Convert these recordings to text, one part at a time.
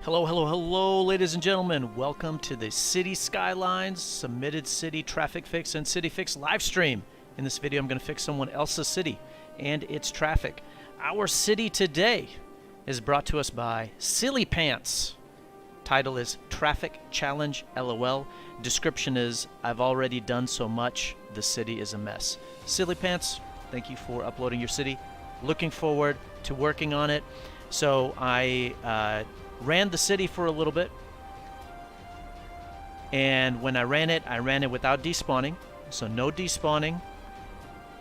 Hello, hello, hello, ladies and gentlemen. Welcome to the Cities Skylines Submitted City Traffic Fix and City Fix live stream. In this video, I'm going to fix someone else's city and its traffic. Our city today is brought to us by Silly Pants. Title is Traffic Challenge LOL. Description is, I've already done so much, the city is a mess. Silly Pants, thank you for uploading your city. Looking forward to working on it. So I ran the city for a little bit, and when I ran it without despawning, so no despawning,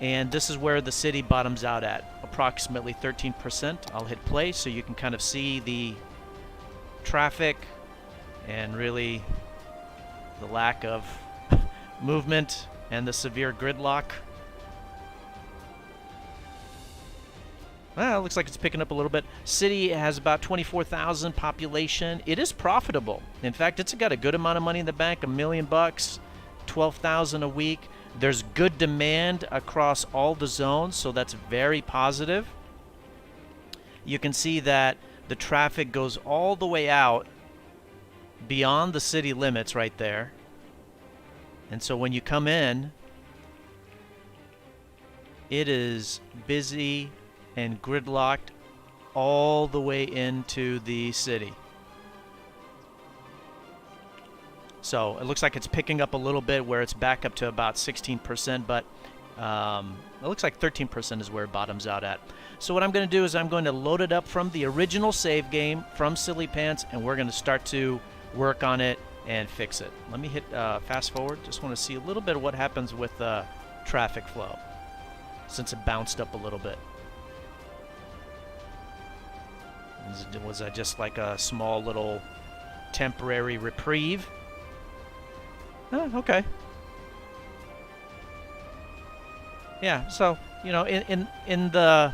and this is where the city bottoms out at, approximately 13%. I'll hit play so you can kind of see the traffic and really the lack of movement and the severe gridlock. Well, it looks like it's picking up a little bit. City has about 24,000 population. It is profitable. In fact, it's got a good amount of money in the bank, $1 million, 12,000 a week. There's good demand across all the zones, so that's very positive. You can see that the traffic goes all the way out beyond the city limits right there. And so when you come in, it is busy and gridlocked all the way into the city. So it looks like it's picking up a little bit where it's back up to about 16%, but it looks like 13% is where it bottoms out at. So what I'm going to do is I'm going to load it up from the original save game from Silly Pants, and we're going to start to work on it and fix it. Let me hit fast forward. Just want to see a little bit of what happens with traffic flow since it bounced up a little bit. Was that just like a small little temporary reprieve? Oh, okay. Yeah, so, you know, in the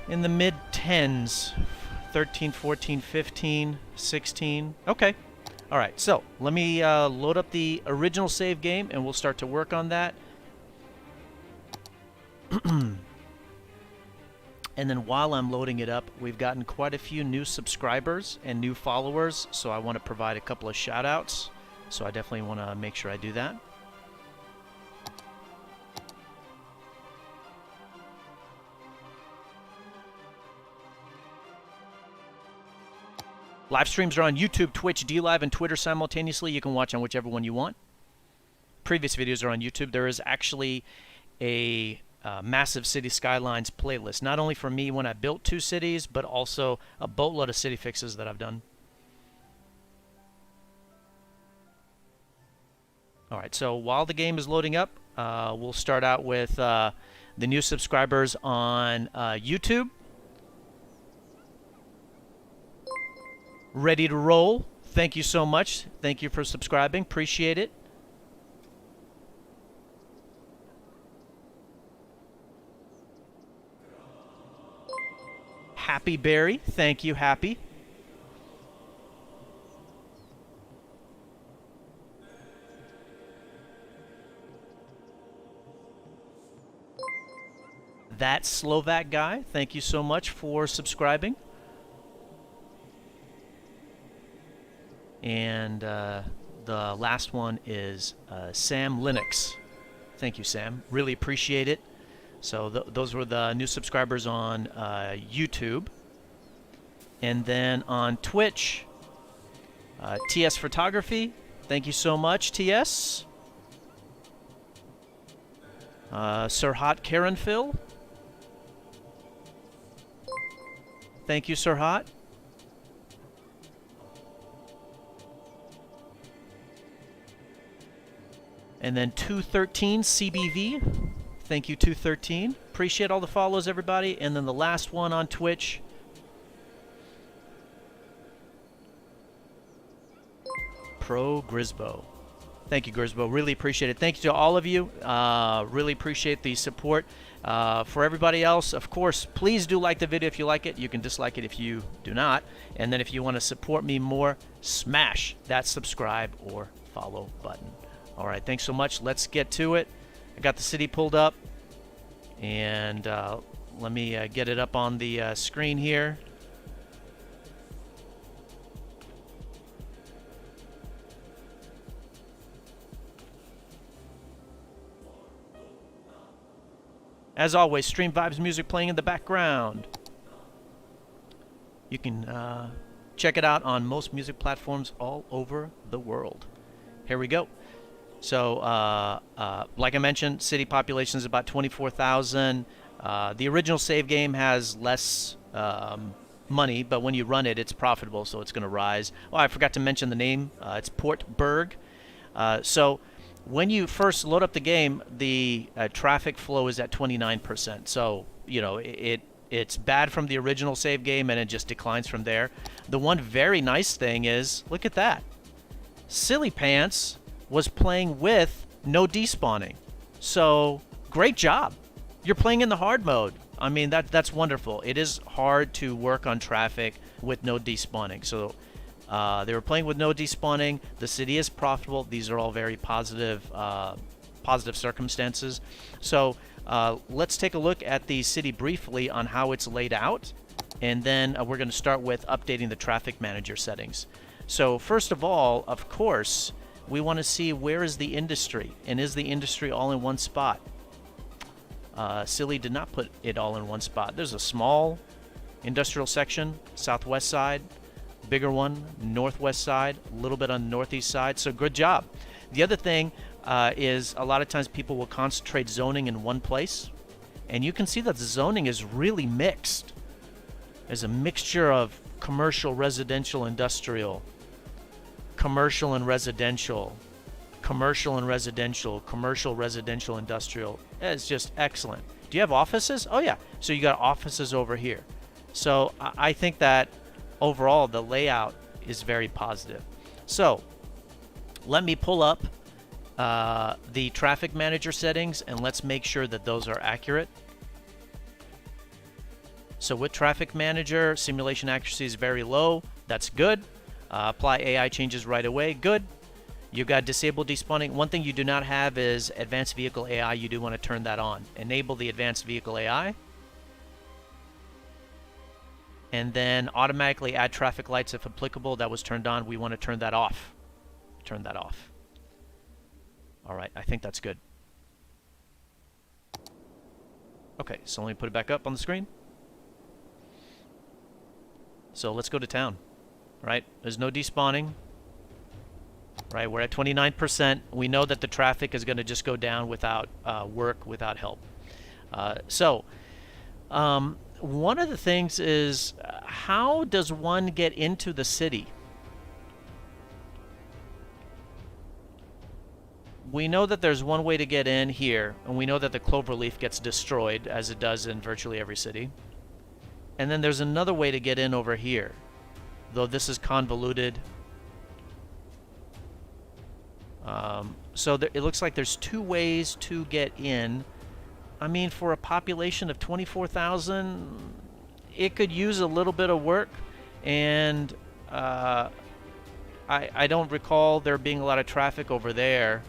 mid 10s, 13, 14, 15, 16. Okay. All right. So, let me load up the original save game and we'll start to work on that. And then while I'm loading it up, we've gotten quite a few new subscribers and new followers, so I want to provide a couple of shout outs. So I definitely want to make sure I do that. Live streams are on YouTube, Twitch, DLive, and Twitter simultaneously. You can watch on whichever one you want. Previous videos are on YouTube. There is actually a massive City Skylines playlist, not only for me when I built 2 cities, but also a boatload of city fixes that I've done. Alright, so while the game is loading up, we'll start out with the new subscribers on YouTube. Ready to roll. Thank you so much. Thank you for subscribing. Appreciate it. Happy Berry, thank you, Happy. That Slovak guy, thank you so much for subscribing. And the last one is Sam Linux. Thank you, Sam. Really appreciate it. So those were the new subscribers on YouTube. And then on Twitch, TS Photography. Thank you so much, TS. Sirhat Karenfil. Thank you, Sirhat. And then 213 CBV. Thank you, 213. Appreciate all the follows, everybody. And then the last one on Twitch. Pro Grisbo. Thank you, Grisbo. Really appreciate it. Thank you to all of you. Really appreciate the support. For everybody else, of course, please do like the video if you like it. You can dislike it if you do not. And then if you want to support me more, smash that subscribe or follow button. All right, thanks so much. Let's get to it. I got the city pulled up, and let me get it up on the screen here. As always, Stream Vibes music playing in the background. You can check it out on most music platforms all over the world. Here we go. So, like I mentioned, city population is about 24,000. The original save game has less money, but when you run it, it's profitable, so it's going to rise. Oh, I forgot to mention the name. It's Portburg. So when you first load up the game, the traffic flow is at 29%. So, you know, it's bad from the original save game, and it just declines from there. The one very nice thing is, look at that. Silly Pants was playing with no despawning. So, great job. You're playing in the hard mode. I mean, that's wonderful. It is hard to work on traffic with no despawning. So, they were playing with no despawning. The city is profitable. These are all very positive circumstances. So, let's take a look at the city briefly on how it's laid out. And then we're going to start with updating the traffic manager settings. So, first of all, of course, we want to see where is the industry, and is the industry all in one spot? Silly did not put it all in one spot. There's a small industrial section, southwest side, bigger one, northwest side, a little bit on the northeast side, so good job. The other thing is a lot of times people will concentrate zoning in one place, and you can see that the zoning is really mixed. There's a mixture of commercial, residential, industrial, commercial and residential, commercial and residential, commercial, residential, industrial. It's just excellent. Do you have offices? Oh yeah, so you got offices over here. So I think that overall the layout is very positive. So let me pull up the traffic manager settings, and let's make sure that those are accurate. So with traffic manager, simulation accuracy is very low. That's good. Apply AI changes right away. Good. You got disable despawning. One thing you do not have is advanced vehicle AI. You do want to turn that on. Enable the advanced vehicle AI. And then automatically add traffic lights if applicable. That was turned on. We want to turn that off. Turn that off. All right, I think that's good. Okay, so let me put it back up on the screen. So let's go to town. Right, there's no despawning. Right, we're at 29%. We know that the traffic is going to just go down without work, without help. One of the things is, how does one get into the city? We know that there's one way to get in here, and we know that the cloverleaf gets destroyed, as it does in virtually every city. And then there's another way to get in over here, though this is convoluted. So it looks like there's two ways to get in. I mean, for a population of 24,000, it could use a little bit of work, and I don't recall there being a lot of traffic over there,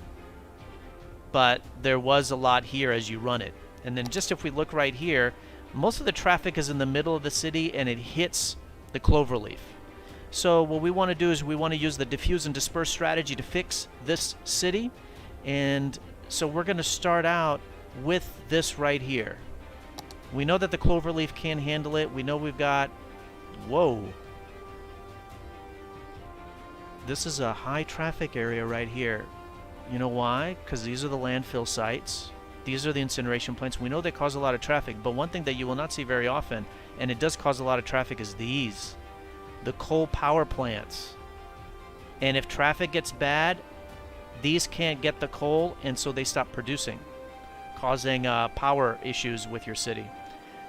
but there was a lot here as you run it. And then just if we look right here, most of the traffic is in the middle of the city, and it hits the cloverleaf. So what we want to do is we want to use the diffuse and disperse strategy to fix this city. And so we're going to start out with this right here. We know that the cloverleaf can handle it. We know we've got... Whoa. This is a high traffic area right here. You know why? Because these are the landfill sites. These are the incineration plants. We know they cause a lot of traffic, but one thing that you will not see very often, and it does cause a lot of traffic, is these. The coal power plants. And if traffic gets bad, these can't get the coal, and so they stop producing, causing power issues with your city.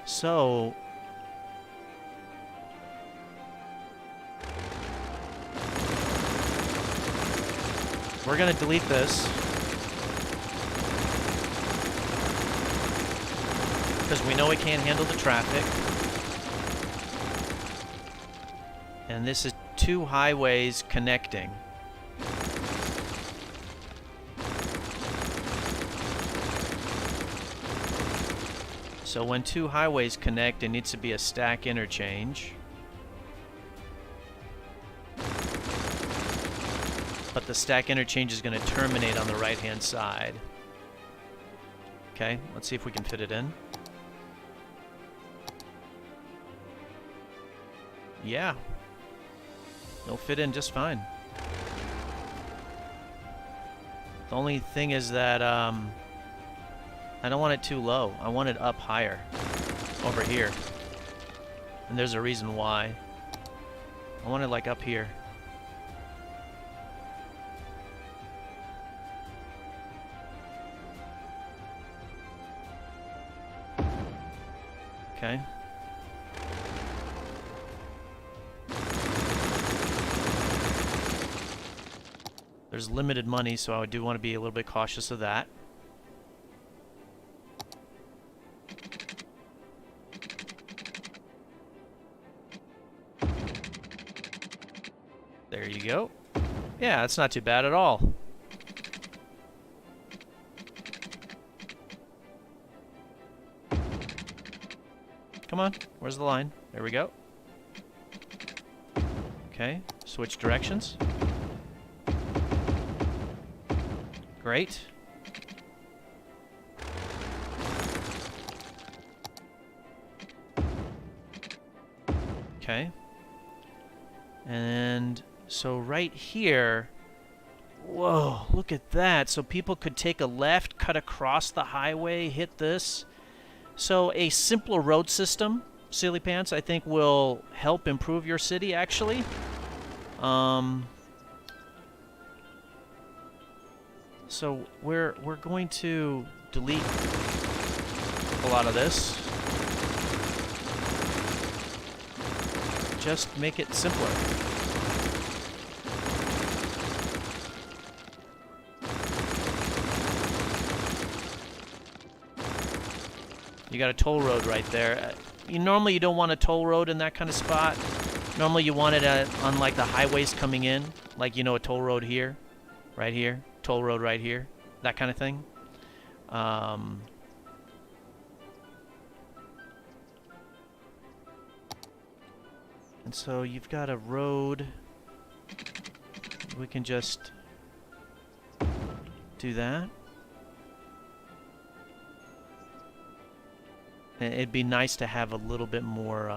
So we're going to delete this because we know it can't handle the traffic. And this is two highways connecting. So when two highways connect, it needs to be a stack interchange. But the stack interchange is going to terminate on the right-hand side. Okay, let's see if we can fit it in. Yeah. It'll fit in just fine. The only thing is that I don't want it too low. I want it up higher. Over here. And there's a reason why. I want it like up here. Okay. There's limited money, so I do want to be a little bit cautious of that. There you go. Yeah, that's not too bad at all. Come on, where's the line? There we go. Okay, switch directions. Great. Okay. And so right here, whoa, look at that. So people could take a left, cut across the highway, hit this. So a simpler road system, Silly Pants, I think will help improve your city, actually. So we're going to delete a lot of this. Just make it simpler. You got a toll road right there. Normally you don't want a toll road in that kind of spot. Normally you want it on like the highways coming in, like, you know, a toll road here, right here, toll road right here, that kind of thing. And so you've got a road. We can just do that. And it'd be nice to have a little bit more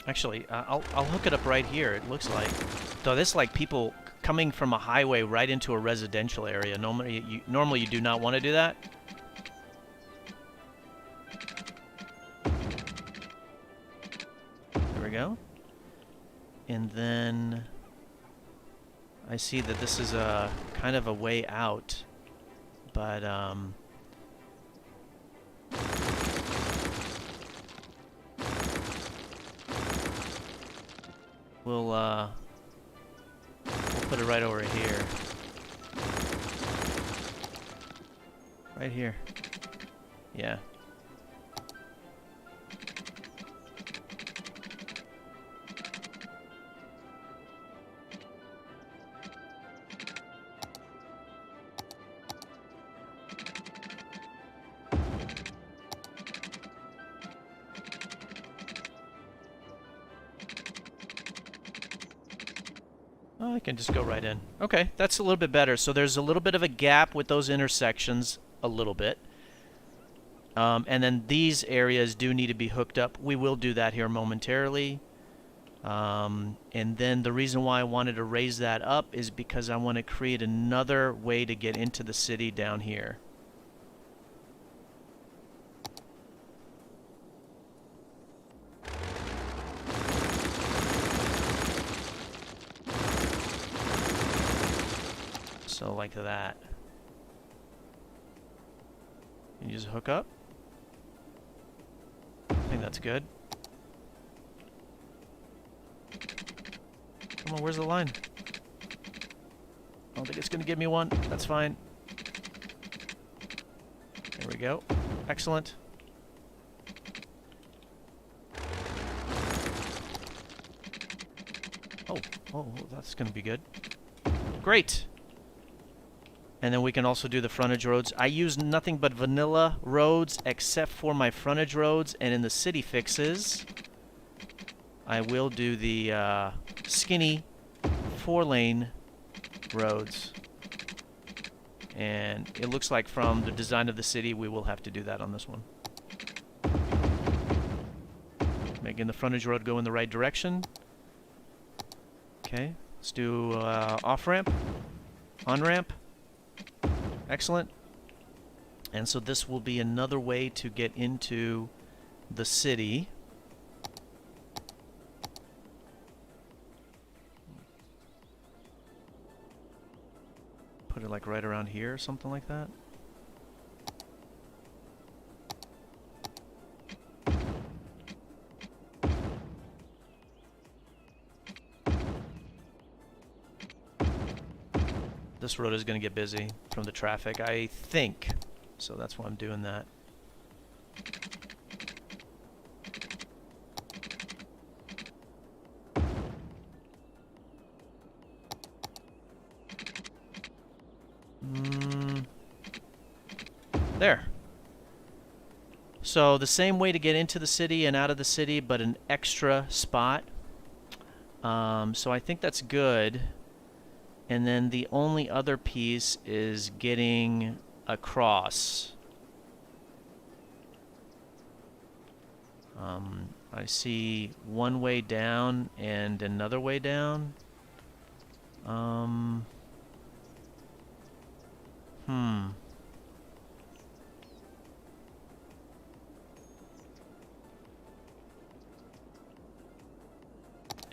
actually, I'll hook it up right here. It looks like, so this is like people coming from a highway right into a residential area. Normally you do not want to do that. There we go. And then I see that this is a kind of a way out, but we'll put it right over here. Right here. Yeah. Oh, I can just go right in. Okay, that's a little bit better. So there's a little bit of a gap with those intersections, a little bit. And then these areas do need to be hooked up. We will do that here momentarily. And then the reason why I wanted to raise that up is because I want to create another way to get into the city down here. So like that. Can you just hook up? I think that's good. Come on, where's the line? I don't think it's going to give me one. That's fine. There we go. Excellent. Oh, that's going to be good. Great. And then we can also do the frontage roads. I use nothing but vanilla roads except for my frontage roads, and in the city fixes, I will do the skinny 4-lane roads. And it looks like from the design of the city, we will have to do that on this one. Making the frontage road go in the right direction. Okay, let's do off-ramp, on-ramp. Excellent. And so this will be another way to get into the city. Put it like right around here or something like that. This road is going to get busy from the traffic, I think. So that's why I'm doing that. There. So the same way to get into the city and out of the city, but an extra spot. So I think that's good. And then the only other piece is getting across. I see one way down and another way down.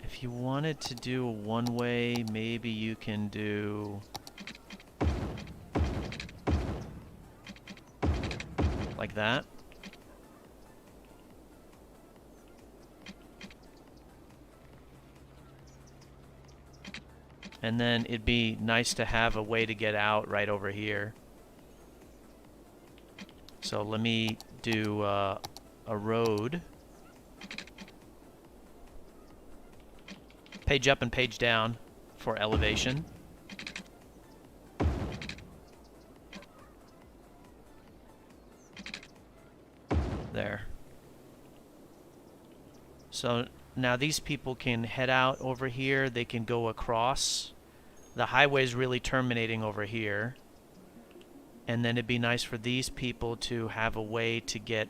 If you wanted to do a one-way, maybe you can do like that. And then it'd be nice to have a way to get out right over here. So let me do a road. Page up and page down for elevation. There. So now these people can head out over here. They can go across. The highway is really terminating over here. And then it'd be nice for these people to have a way to get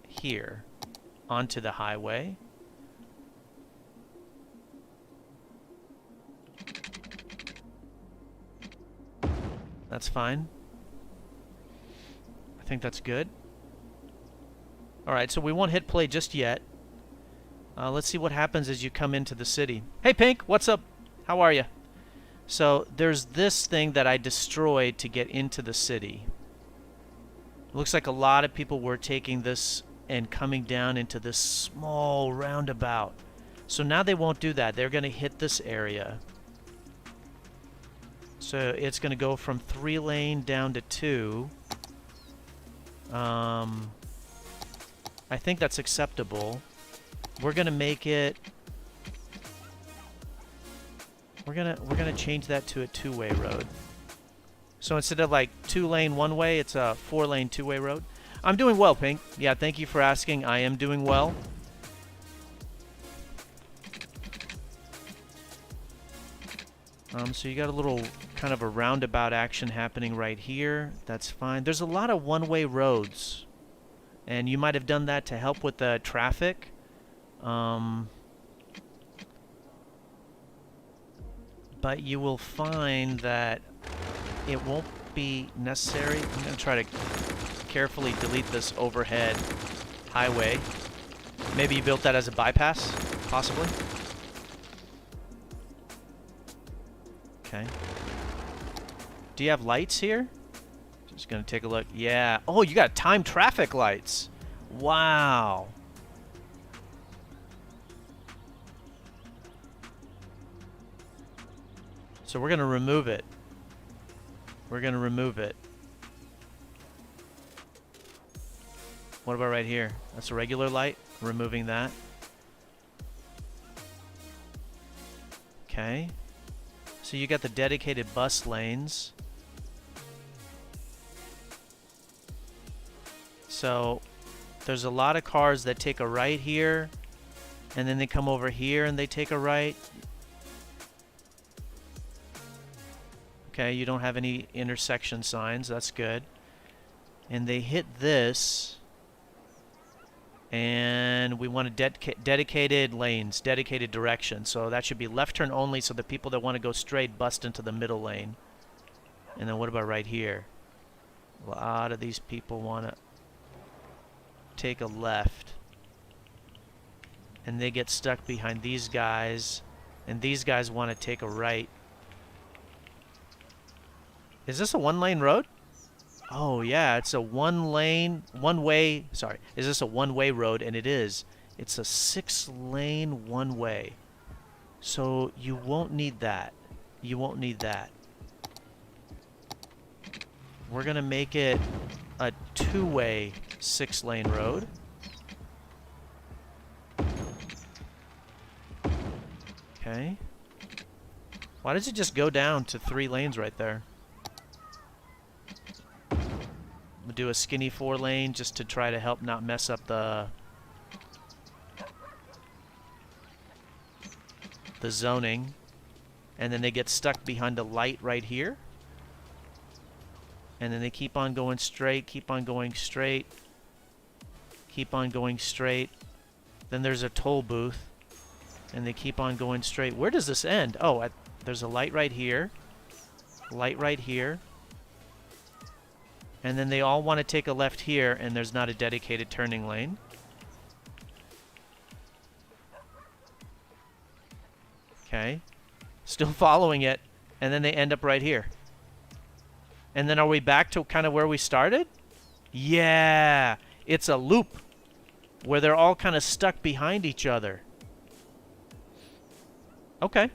here onto the highway. That's fine. I think that's good. Alright, so we won't hit play just yet. Let's see what happens as you come into the city. Hey Pink, what's up? How are you? So there's this thing that I destroyed to get into the city. It looks like a lot of people were taking this and coming down into this small roundabout. So now they won't do that. They're going to hit this area. So it's going to go from 3-lane down to 2. I think that's acceptable. We're going to make it... We're gonna change that to a 2-way road. So instead of like 2-lane 1-way, it's a 4-lane 2-way road. I'm doing well, Pink. Yeah, thank you for asking. I am doing well. So you got a little kind of a roundabout action happening right here. That's fine. There's a lot of 1-way roads, and you might have done that to help with the traffic. But you will find that it won't be necessary. I'm going to try to carefully delete this overhead highway. Maybe you built that as a bypass, possibly. Okay. Do you have lights here? Just going to take a look. Yeah. Oh, you got timed traffic lights. Wow. So we're going to remove it. We're going to remove it. What about right here? That's a regular light. Removing that. Okay. So you got the dedicated bus lanes. So there's a lot of cars that take a right here, and then they come over here and they take a right. Okay, you don't have any intersection signs. That's good. And they hit this. And we want dedicated lanes, dedicated direction. So that should be left turn only, so the people that want to go straight bust into the middle lane. And then what about right here? A lot of these people want to take a left. And they get stuck behind these guys. And these guys want to take a right. Is this a one-lane road? Oh, yeah, it's a one-way, sorry. Is this a one-way road? And it is. It's a 6-lane one-way. So you won't need that. You won't need that. We're going to make it a 2-way 6-lane road. Okay. Why does it just go down to 3 lanes right there? We'll do a skinny 4-lane just to try to help not mess up the zoning. And then they get stuck behind a light right here. And then they keep on going straight, keep on going straight, keep on going straight. Then there's a toll booth. And they keep on going straight. Where does this end? Oh, there's a light right here. Light right here. And then they all want to take a left here, and there's not a dedicated turning lane. Okay. Still following it, and then they end up right here. And then are we back to kind of where we started? Yeah! It's a loop where they're all kind of stuck behind each other. Okay.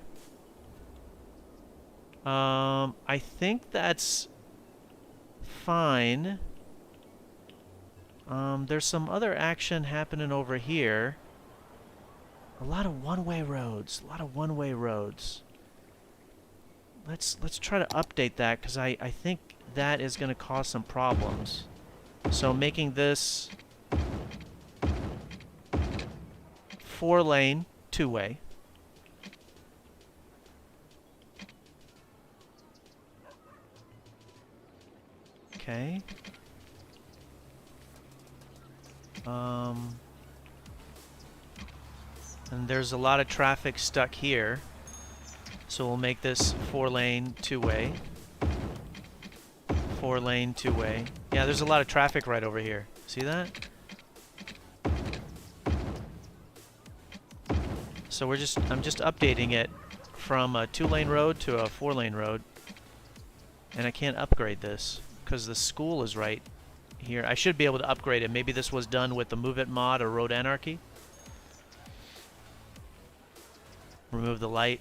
I think that's fine. There's some other action happening over here. A lot of one-way roads. A lot of one-way roads. Let's try to update that, because I think that is going to cause some problems. So making this 4-lane 2-way. Okay. And there's a lot of traffic stuck here. So we'll make this 4-lane 2-way. 4-lane 2-way. Yeah, there's a lot of traffic right over here. See that? So I'm just updating it from a 2-lane road to a 4-lane road. And I can't upgrade this because the school is right here. I should be able to upgrade it. Maybe this was done with the Move It mod or Road Anarchy. Remove the light.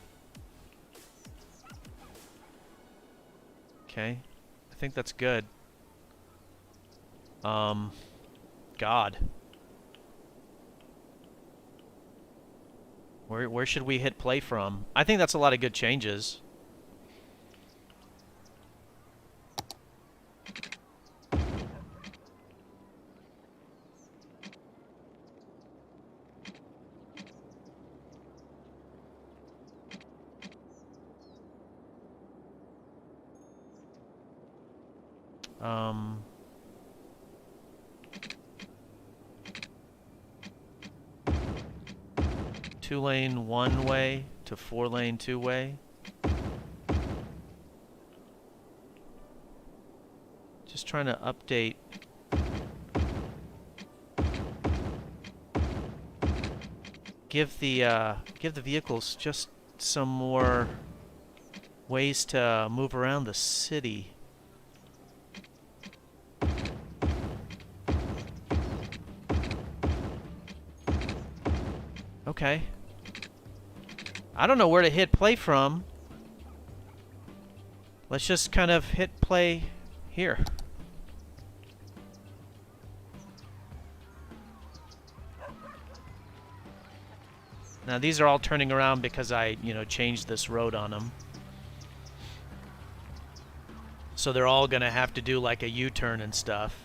Okay. I think that's good. God. Where should we hit play from? I think that's a lot of good changes. Two-lane 1-way to 4-lane 2-way. Just trying to update. Give the vehicles just some more ways to move around the city. Okay. I don't know where to hit play from. Let's just kind of hit play here. Now these are all turning around because I, changed this road on them. So they're all gonna have to do like a U-turn and stuff.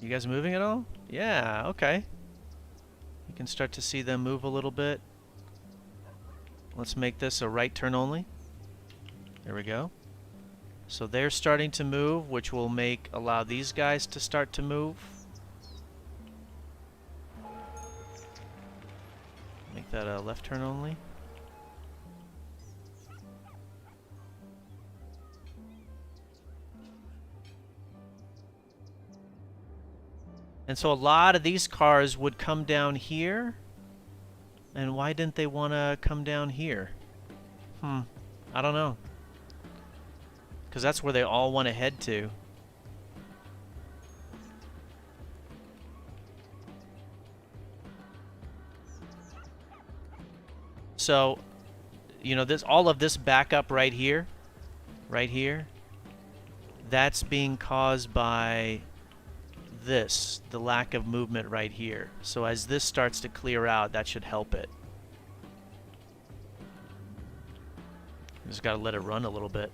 You guys moving at all? Yeah, okay. You can start to see them move a little bit. Let's make this a right turn only. There we go. So they're starting to move, which will allow these guys to start to move. Make that a left turn only. And so a lot of these cars would come down here. And why didn't they want to come down here? I don't know. Because that's where they all want to head to. So, you know, all of this backup right here, that's being caused by the lack of movement right here. So as this starts to clear out, that should help it. Just got to let it run a little bit.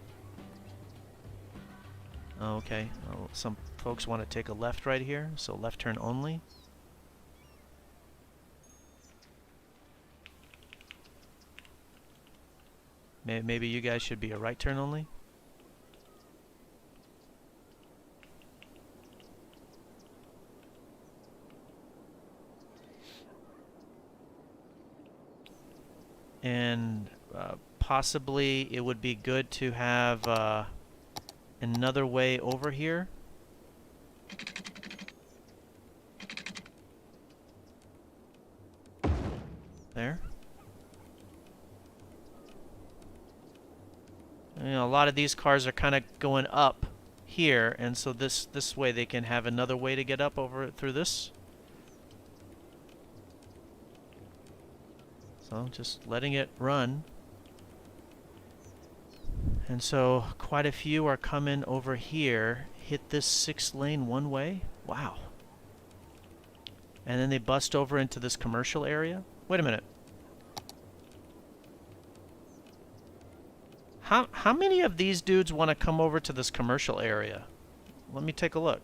Oh, okay. Well, some folks want to take a left right here, so left turn only. Maybe you guys should be a right turn only. And possibly it would be good to have another way over here. There. You know, a lot of these cars are kind of going up here, and so this way they can have another way to get up over through this. So just letting it run. And so quite a few are coming over here, hit this 6-lane one way. Wow. And then they bust over into this commercial area. Wait a minute. How many of these dudes want to come over to this commercial area? Let me take a look.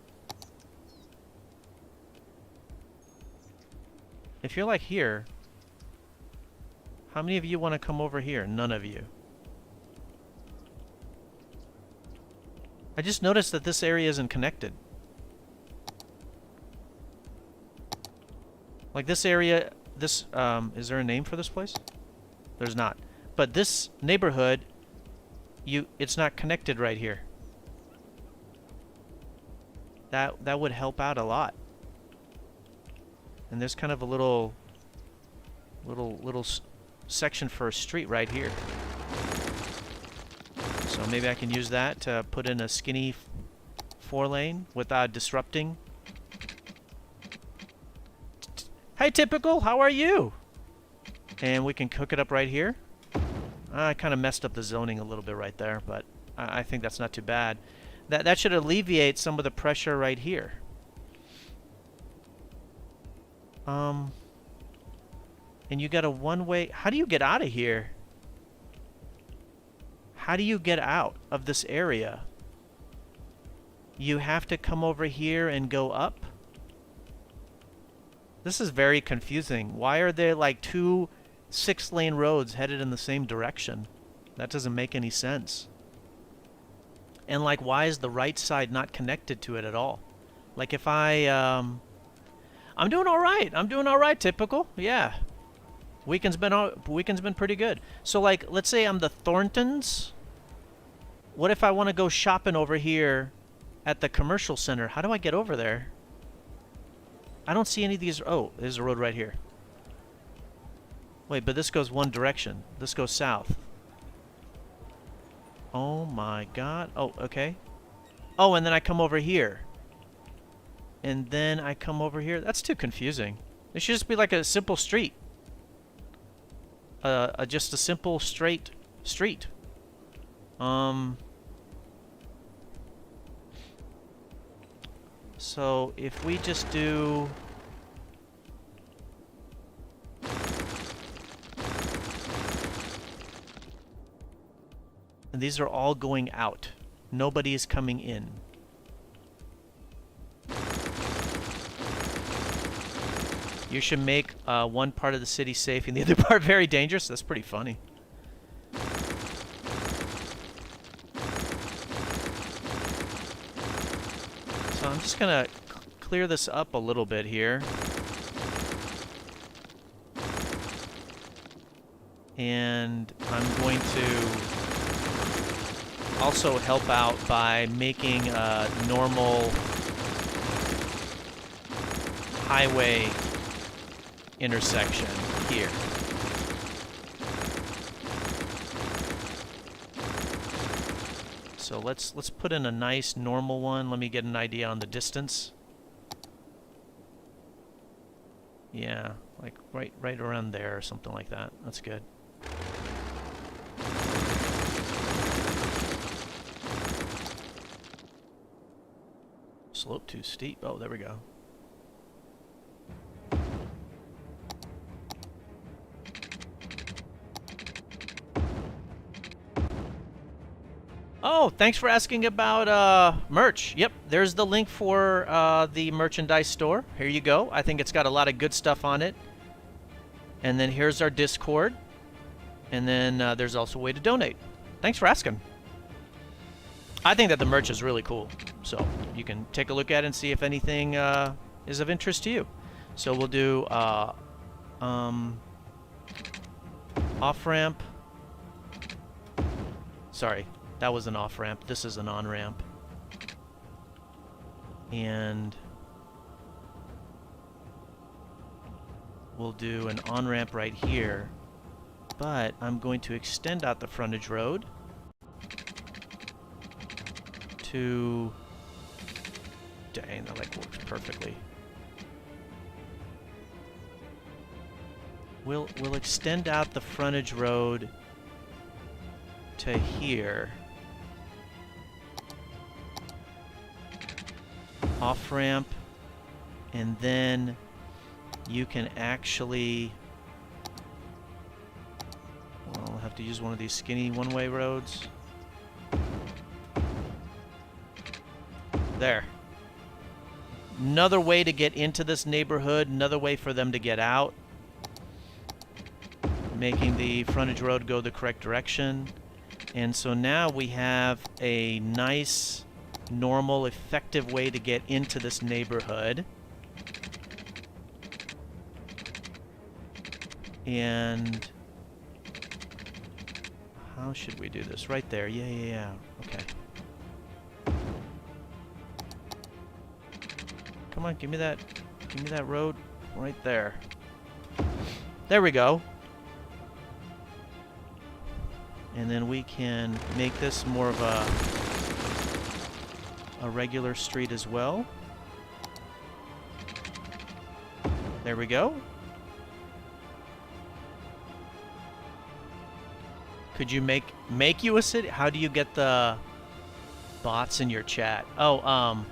If you're like here, how many of you want to come over here? None of you. I just noticed that this area isn't connected. Like this area, is there a name for this place? There's not. But this neighborhood, it's not connected right here. That would help out a lot. And there's kind of a little section for a street right here. So maybe I can use that to put in a skinny 4-lane without disrupting. Hey, Typical, how are you? And we can cook it up right here. I kind of messed up the zoning a little bit right there, but I think that's not too bad. That should alleviate some of the pressure right here. And you got a one-way... How do you get out of here? How do you get out of this area? You have to come over here and go up? This is very confusing. Why are there like 2 6-lane roads headed in the same direction? That doesn't make any sense. And like, why is the right side not connected to it at all? Like if I'm doing all right. I'm doing all right, Typical. Yeah. Weekend's been pretty good. So like, let's say I'm the Thorntons. What if I want to go shopping over here at the commercial center? How do I get over there? I don't see any of these. Oh, there's a road right here. Wait, but this goes one direction. This goes south. Oh my god. Oh, okay. Oh, and then I come over here. And then I come over here. That's too confusing. It should just be like a simple street. Just a simple straight street. So if we just do... And these are all going out. Nobody is coming in. You should make one part of the city safe and the other part very dangerous. That's pretty funny. So I'm just going to clear this up a little bit here. And I'm going to also help out by making a normal highway intersection here. So let's put in a nice normal one. Let me get an idea on the distance. Yeah, like right around there or something like that. That's good. Slope too steep. Oh, there we go. Oh, thanks for asking about merch. Yep, there's the link for the merchandise store. Here you go. I think it's got a lot of good stuff on it. And then here's our Discord. And then there's also a way to donate. Thanks for asking. I think that the merch is really cool. So you can take a look at it and see if anything is of interest to you. So we'll do off-ramp. Sorry. That was an off-ramp. This is an on-ramp. And we'll do an on-ramp right here. But I'm going to extend out the frontage road to... Dang, that like works perfectly. We'll extend out the frontage road to here. Off-ramp, and then you can actually, well, I'll have to use one of these skinny one-way roads. There. Another way to get into this neighborhood, another way for them to get out. Making the frontage road go the correct direction. And so now we have a nice, normal, effective way to get into this neighborhood. And how should we do this? Right there. Yeah. Okay. Come on, give me that road right there. There we go. And then we can make this more of a regular street as well. There we go. Could you make you a city? How do you get the bots in your chat? Oh,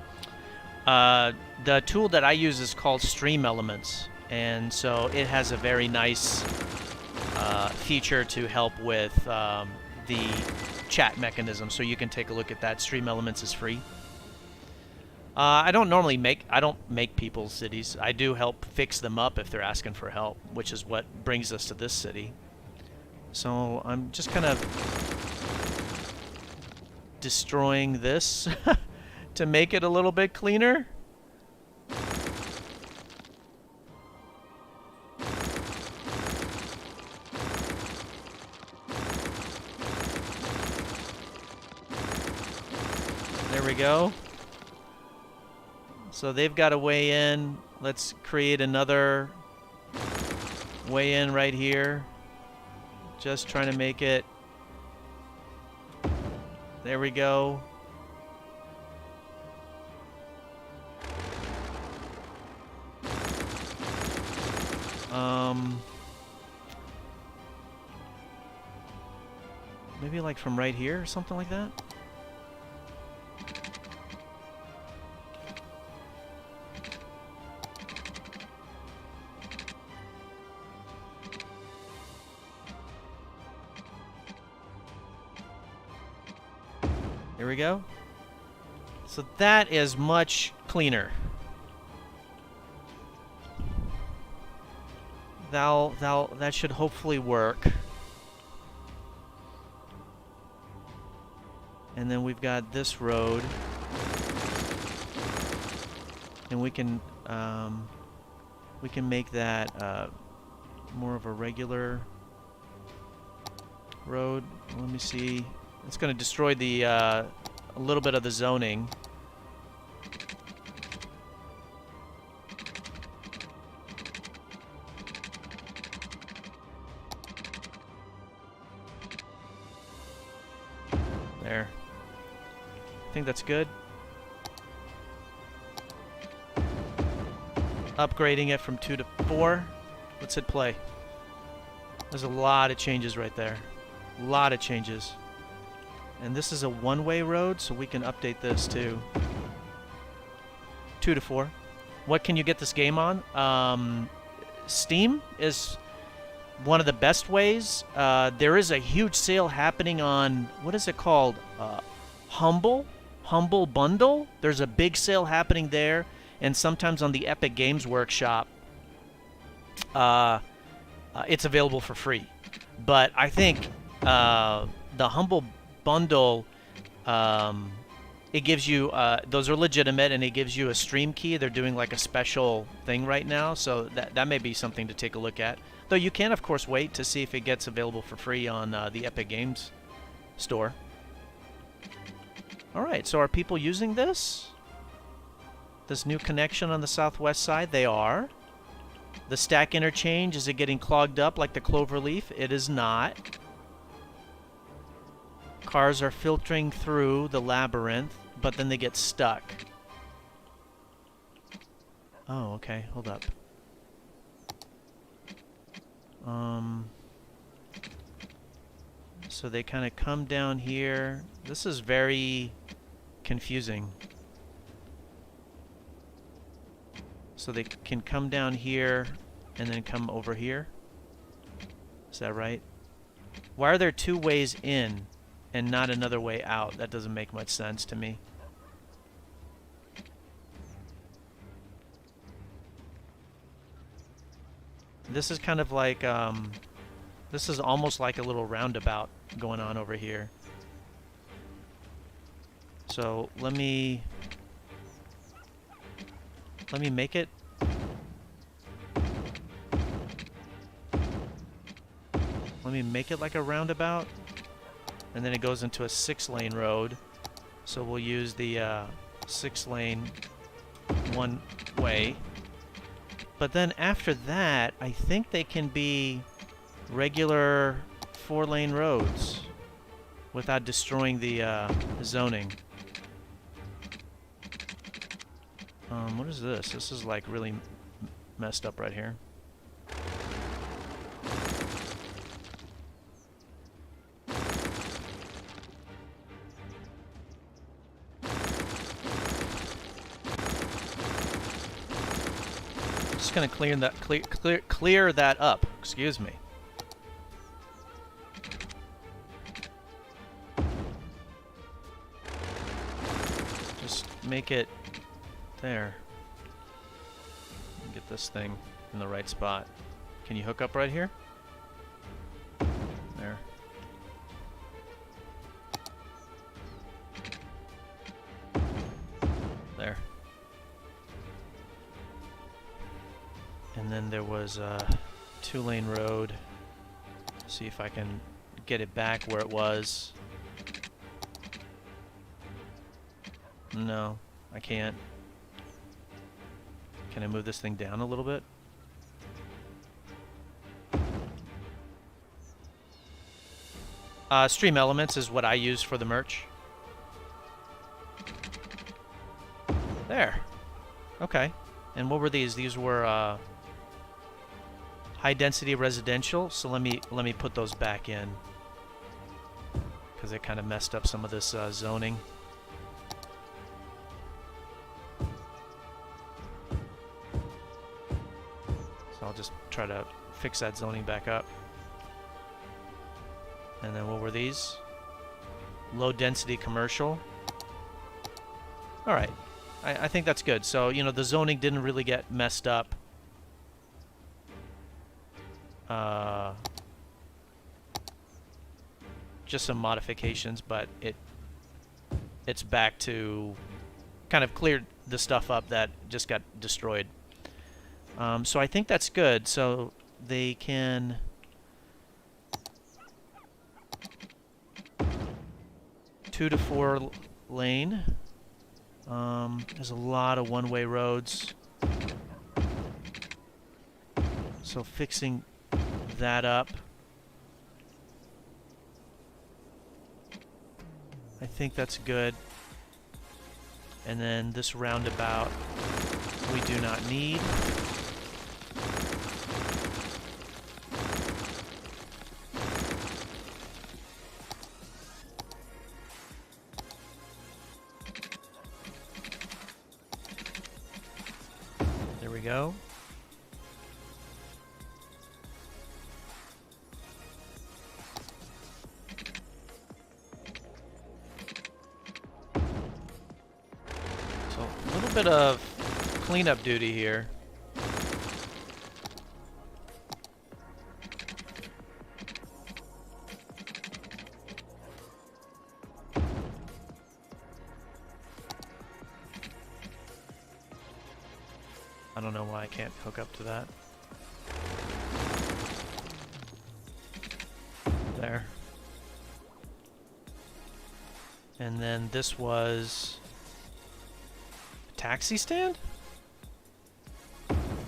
the tool that I use is called Stream Elements, and so it has a very nice feature to help with the chat mechanism. So you can take a look at that. Stream Elements is free. I don't make people's cities. I do help fix them up if they're asking for help, which is what brings us to this city. So I'm just kind of destroying this to make it a little bit cleaner. There we go. So they've got a way in. Let's create another way in right here. Just trying to make it. There we go. Maybe like from right here or something like that. There we go. So that is much cleaner. that should hopefully work. And then we've got this road, and we can make that more of a regular road. Let me see. It's going to destroy the a little bit of the zoning. There. I think that's good. Upgrading it from 2 to 4. Let's hit play. There's a lot of changes right there. A lot of changes. And this is a one-way road, so we can update this too. 2 to 4. What can you get this game on? Steam is one of the best ways. There is a huge sale happening on, what is it called? Humble Bundle. There's a big sale happening there, and sometimes on the Epic Games Workshop, it's available for free. But I think the Humble Bundle, it gives you, those are legitimate, and it gives you a stream key. They're doing like a special thing right now, so that may be something to take a look at. Though you can, of course, wait to see if it gets available for free on the Epic Games store. Alright, so are people using this? This new connection on the southwest side? They are. The stack interchange, is it getting clogged up like the Cloverleaf? It is not. Cars are filtering through the labyrinth, but then they get stuck. Oh, okay. Hold up. So they kind of come down here. This is very confusing. So they can come down here and then come over here. Is that right? Why are there 2 ways in and not another way out? That doesn't make much sense to me. This is kind of like, this is almost like a little roundabout going on over here. So let me make it. Let me make it like a roundabout, and then it goes into a 6-lane road. So we'll use the 6-lane one way. But then after that, I think they can be regular 4-lane roads without destroying the zoning. What is this? This is like really messed up right here. Just gonna clear that up. Excuse me. Just make it there. Get this thing in the right spot. Can you hook up right here? There. There. And then there was a 2-lane road. See if I can get it back where it was. No, I can't. Can I move this thing down a little bit? Stream Elements is what I use for the merch. There. Okay. And what were these? These were high density residential. So let me put those back in, because it kind of messed up some of this zoning. So I'll just try to fix that zoning back up. And then what were these? Low density commercial. Alright. I think that's good. So, you know, the zoning didn't really get messed up. just some modifications, but it's back to kind of cleared the stuff up that just got destroyed. So I think that's good. So they can 2 to 4 lane. There's a lot of one-way roads. So fixing that up, I think that's good. And then this roundabout we do not need. There we go. Bit of cleanup duty here. I don't know why I can't hook up to that. There. And then this was taxi stand?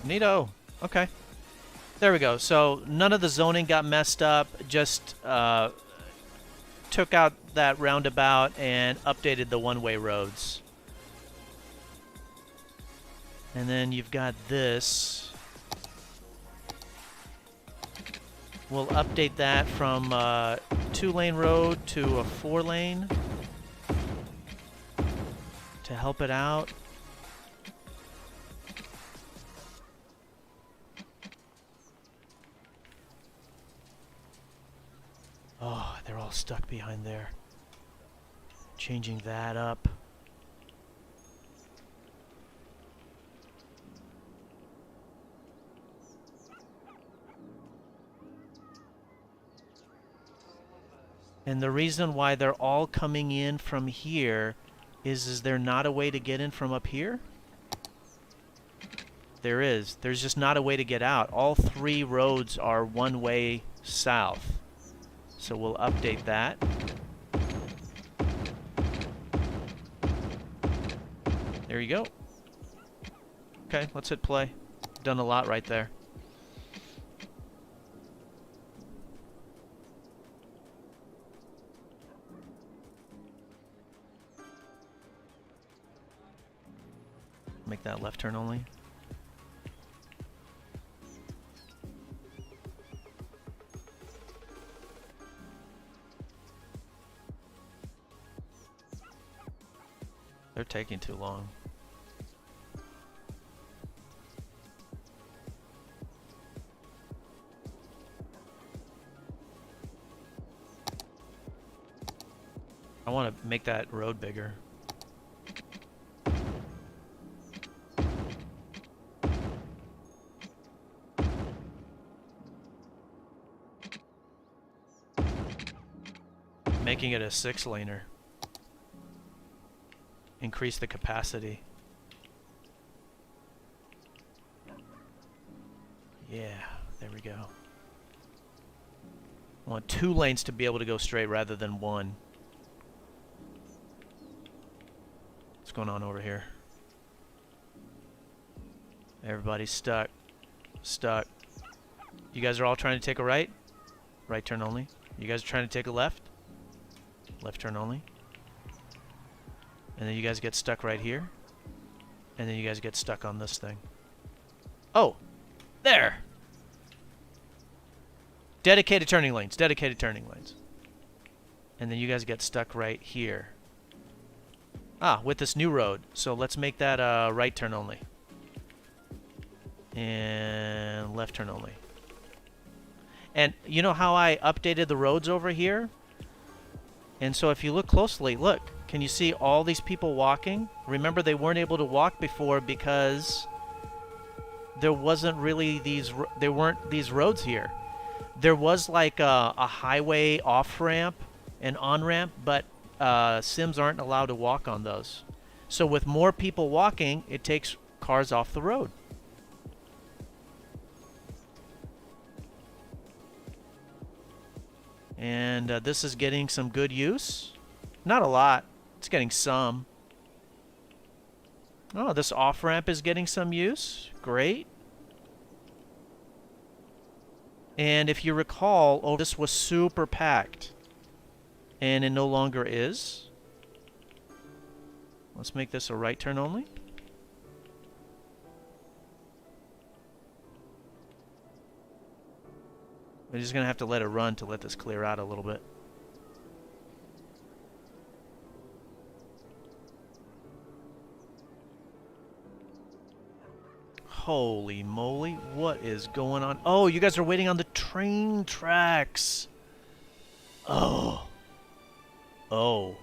Neato. Okay. There we go. So none of the zoning got messed up. Just took out that roundabout and updated the one-way roads. And then you've got this. We'll update that from 2-lane road to a 4-lane to help it out. Oh, they're all stuck behind there. Changing that up. And the reason why they're all coming in from here is there not a way to get in from up here? There is. There's just not a way to get out. All 3 roads are one way south. So we'll update that. There you go. Okay, let's hit play. Done a lot right there. Make that left turn only. They're taking too long. I want to make that road bigger. Making it a 6-laner. Increase the capacity. Yeah, there we go. I want 2 lanes to be able to go straight rather than 1. What's going on over here? Everybody's stuck. Stuck. You guys are all trying to take a right? Right turn only. You guys are trying to take a left? Left turn only. And then you guys get stuck right here. And then you guys get stuck on this thing. Oh! There! Dedicated turning lanes. Dedicated turning lanes. And then you guys get stuck right here. Ah, with this new road. So let's make that right turn only. And left turn only. And you know how I updated the roads over here? And so if you look closely, look. Can you see all these people walking? Remember, they weren't able to walk before because there wasn't really these roads here. There was like a highway off-ramp and on-ramp, but Sims aren't allowed to walk on those. So with more people walking, it takes cars off the road. And this is getting some good use. Not a lot. It's getting some. Oh, this off-ramp is getting some use. Great. And if you recall, oh, this was super packed. And it no longer is. Let's make this a right turn only. We're just going to have to let it run to let this clear out a little bit. Holy moly, what is going on? Oh, you guys are waiting on the train tracks. Oh. Oh.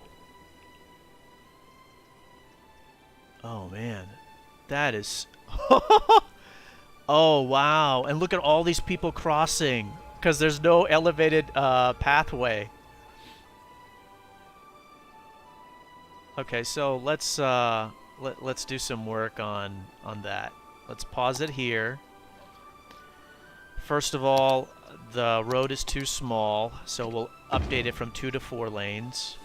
Oh, man. That is... Oh, wow. And look at all these people crossing because there's no elevated pathway. Okay, so let's do some work on that. Let's pause it here. First of all, the road is too small, so we'll update it from 2 to 4 lanes.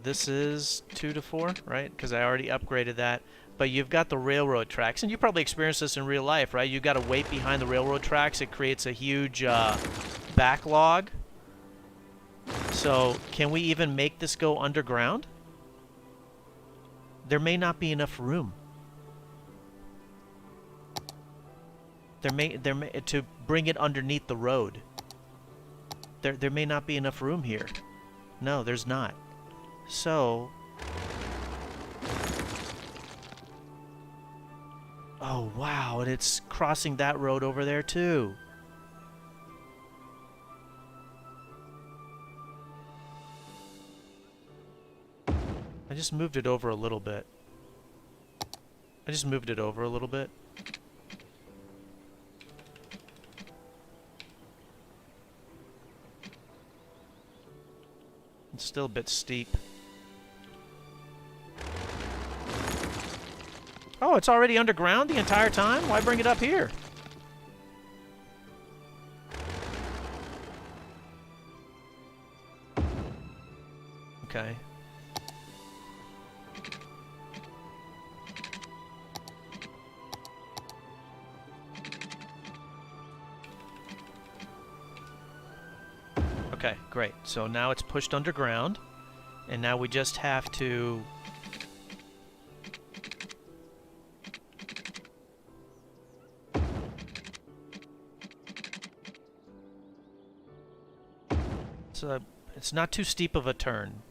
This is 2 to 4, right? Because I already upgraded that. But you've got the railroad tracks, and you probably experienced this in real life, right? You've got to wait behind the railroad tracks. It creates a huge backlog. So can we even make this go underground? There may not be enough room. There may to bring it underneath the road. There may not be enough room here. No, there's not. So, oh wow, and it's crossing that road over there too. I just moved it over a little bit. It's still a bit steep. Oh, it's already underground the entire time? Why bring it up here? Okay. Okay, great. So now it's pushed underground, and now we just have to... So it's not too steep of a turn.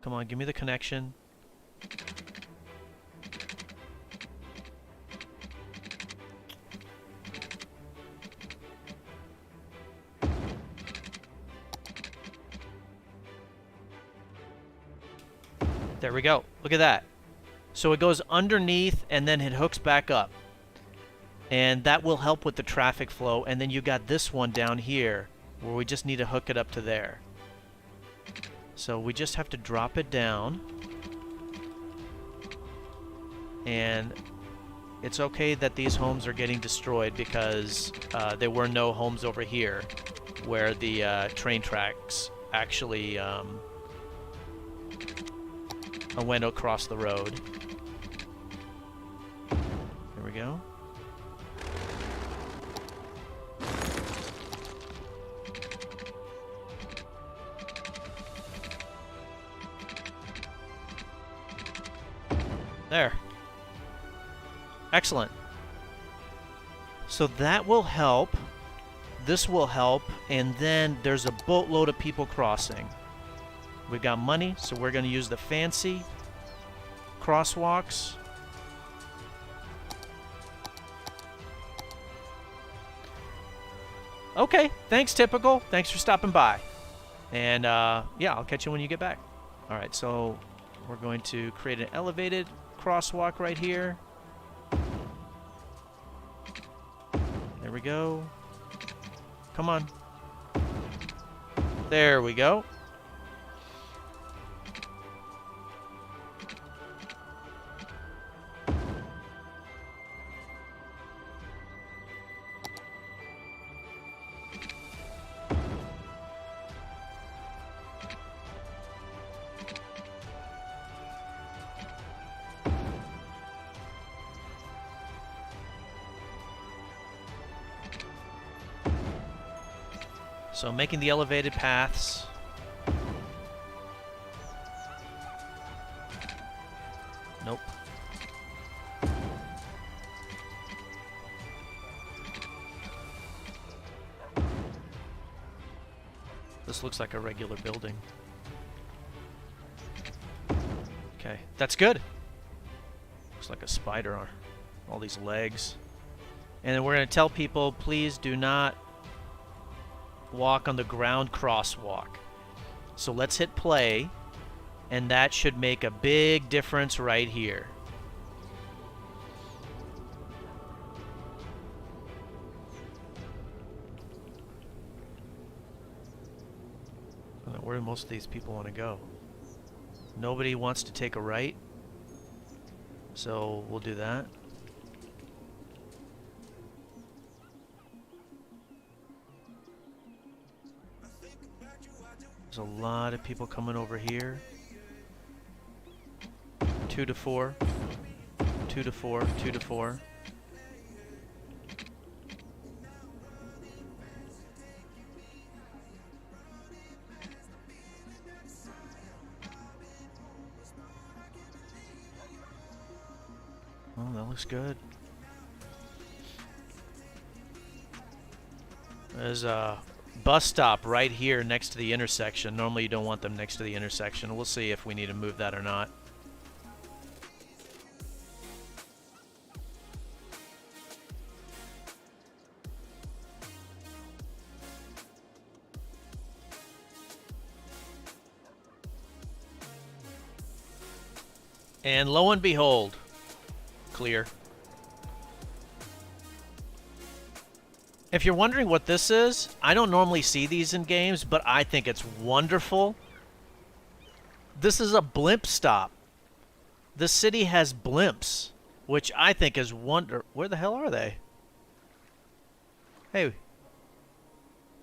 Come on, give me the connection. There we go. Look at that. So it goes underneath and then it hooks back up. And that will help with the traffic flow. And then you got this one down here where we just need to hook it up to there. So we just have to drop it down. And it's okay that these homes are getting destroyed because there were no homes over here where the train tracks actually went across the road. There we go. There. Excellent. So that will help. This will help. And then there's a boatload of people crossing. We've got money, so we're going to use the fancy crosswalks. Okay, thanks, Typical. Thanks for stopping by. And yeah, I'll catch you when you get back. All right, so we're going to create an elevated crosswalk right here. There we go. Come on. There we go. So making the elevated paths. Nope. This looks like a regular building. Okay, that's good. Looks like a spider on all these legs. And then we're going to tell people, please do not walk on the ground crosswalk. So let's hit play, and that should make a big difference right here. Where do most of these people want to go? Nobody wants to take a right, so we'll do that. There's a lot of people coming over here. 2 to 4. 2 to 4. 2 to 4. Oh, that looks good. There's a bus stop right here next to the intersection. Normally you don't want them next to the intersection. We'll see if we need to move that or not. And lo and behold, clear. If you're wondering what this is, I don't normally see these in games, but I think it's wonderful. This is a blimp stop. The city has blimps, which I think is wonder. Where the hell are they? Hey.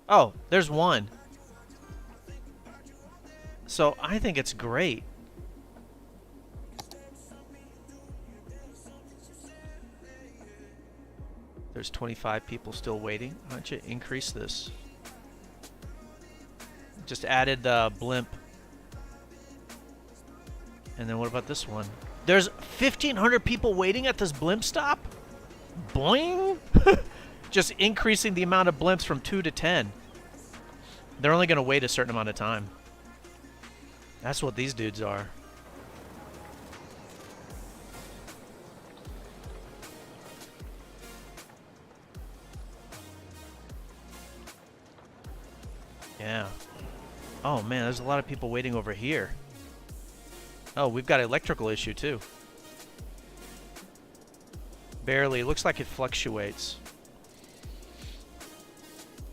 Oh, there's one. So I think it's great. There's 25 people still waiting. Why don't you increase this? Just added the blimp. And then what about this one? There's 1,500 people waiting at this blimp stop? Boing! Just increasing the amount of blimps from 2 to 10. They're only going to wait a certain amount of time. That's what these dudes are. Yeah. Oh man, there's a lot of people waiting over here. Oh, we've got an electrical issue too. Barely. It looks like it fluctuates.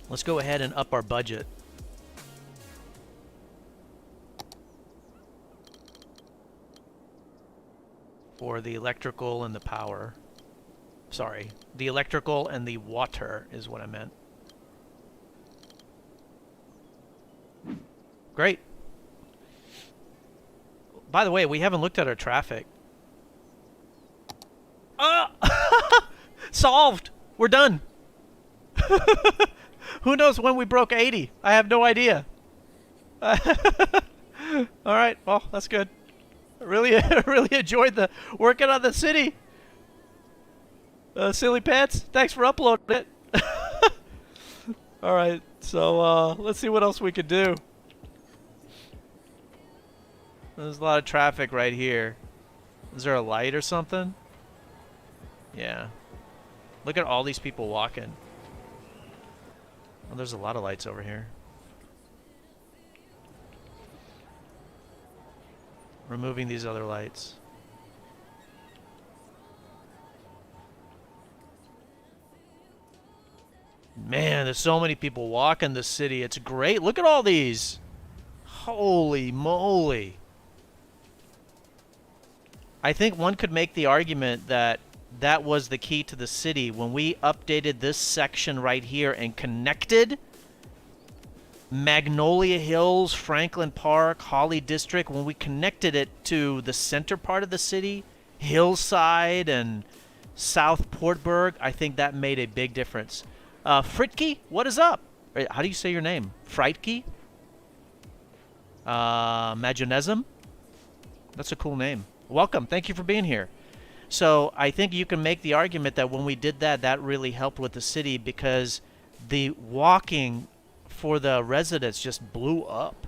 Let's go ahead and up our budget. For the electrical and the power. Sorry. The electrical and the water is what I meant. Great. By the way, we haven't looked at our traffic. Solved! We're done! Who knows when we broke 80? I have no idea. Alright, well, that's good. I really enjoyed the working on the city. Silly Pants, thanks for uploading it. Alright, so let's see what else we could do. There's a lot of traffic right here. Is there a light or something? Yeah. Look at all these people walking. Oh, there's a lot of lights over here. Removing these other lights. Man, there's so many people walking the city. It's great. Look at all these. Holy moly. I think one could make the argument that that was the key to the city. When we updated this section right here and connected Magnolia Hills, Franklin Park, Holly District, when we connected it to the center part of the city, Hillside and South Portburg, I think that made a big difference. Fritke, what is up? How do you say your name? Freitke? Majonesm? That's a cool name. Welcome. Thank you for being here. So I think you can make the argument that when we did that, that really helped with the city because the walking for the residents just blew up.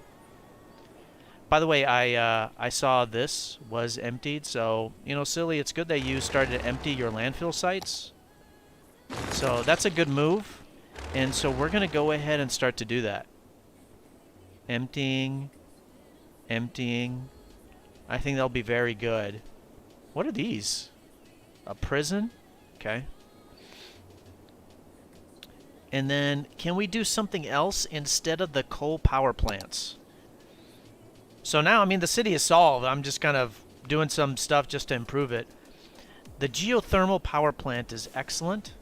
By the way, I saw this was emptied. So, you know, silly, it's good that you started to empty your landfill sites. So that's a good move. And so we're going to go ahead and start to do that. Emptying. Emptying. I think that'll be very good. What are these? A prison? Okay. And then can we do something else instead of the coal power plants? So now, I mean, the city is solved. I'm just kind of doing some stuff just to improve it. The geothermal power plant is excellent.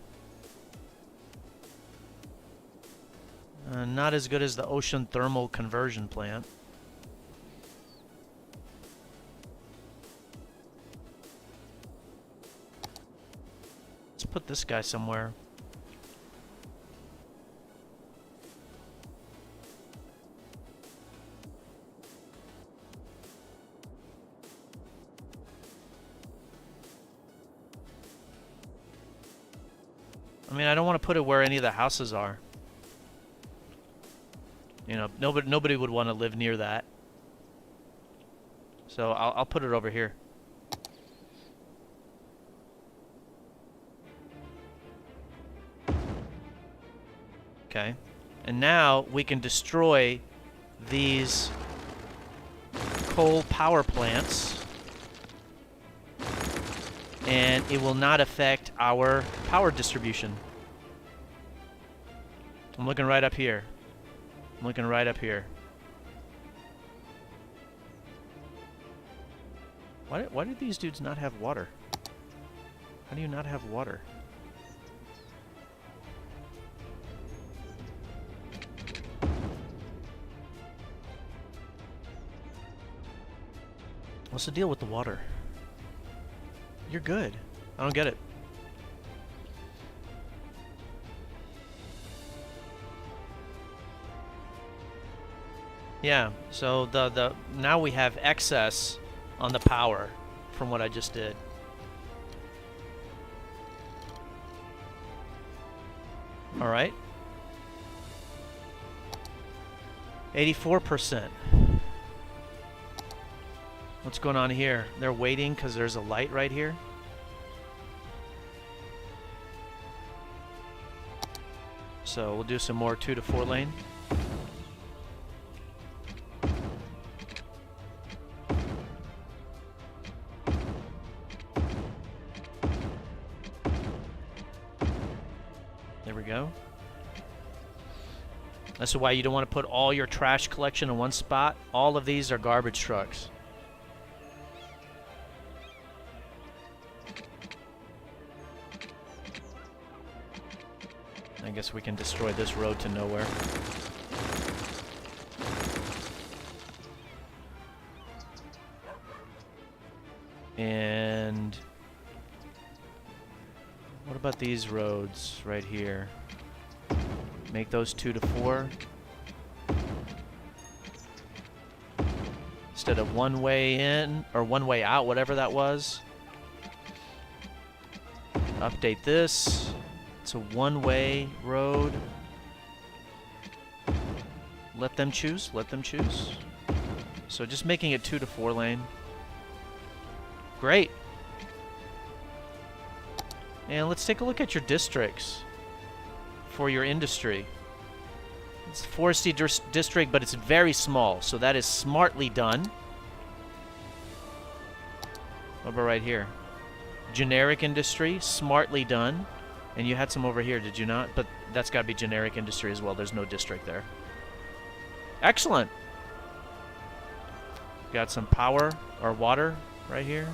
Not as good as the ocean thermal conversion plant. Let's put this guy somewhere. I mean, I don't want to put it where any of the houses are. You know, nobody would want to live near that. So I'll put it over here. Okay. And now we can destroy these coal power plants. And it will not affect our power distribution. I'm looking right up here. I'm looking right up here. Why do these dudes not have water? How do you not have water? What's the deal with the water? You're good. I don't get it. Yeah, so the now we have excess on the power from what I just did. All right. 84%. What's going on here? They're waiting because there's a light right here. So we'll do some more 2 to 4 lane. There we go. That's why you don't want to put all your trash collection in one spot. All of these are garbage trucks. I guess we can destroy this road to nowhere. And what about these roads right here? Make those 2 to 4. Instead of one way in or one way out, whatever that was. Update this. It's a one-way road. Let them choose. Let them choose. So just making it 2 to 4 lane. Great. And let's take a look at your districts for your industry. It's a foresty district, but it's very small, so that is smartly done. What about right here? Generic industry, smartly done. And you had some over here, did you not? But that's got to be generic industry as well. There's no district there. Excellent. Got some power or water right here.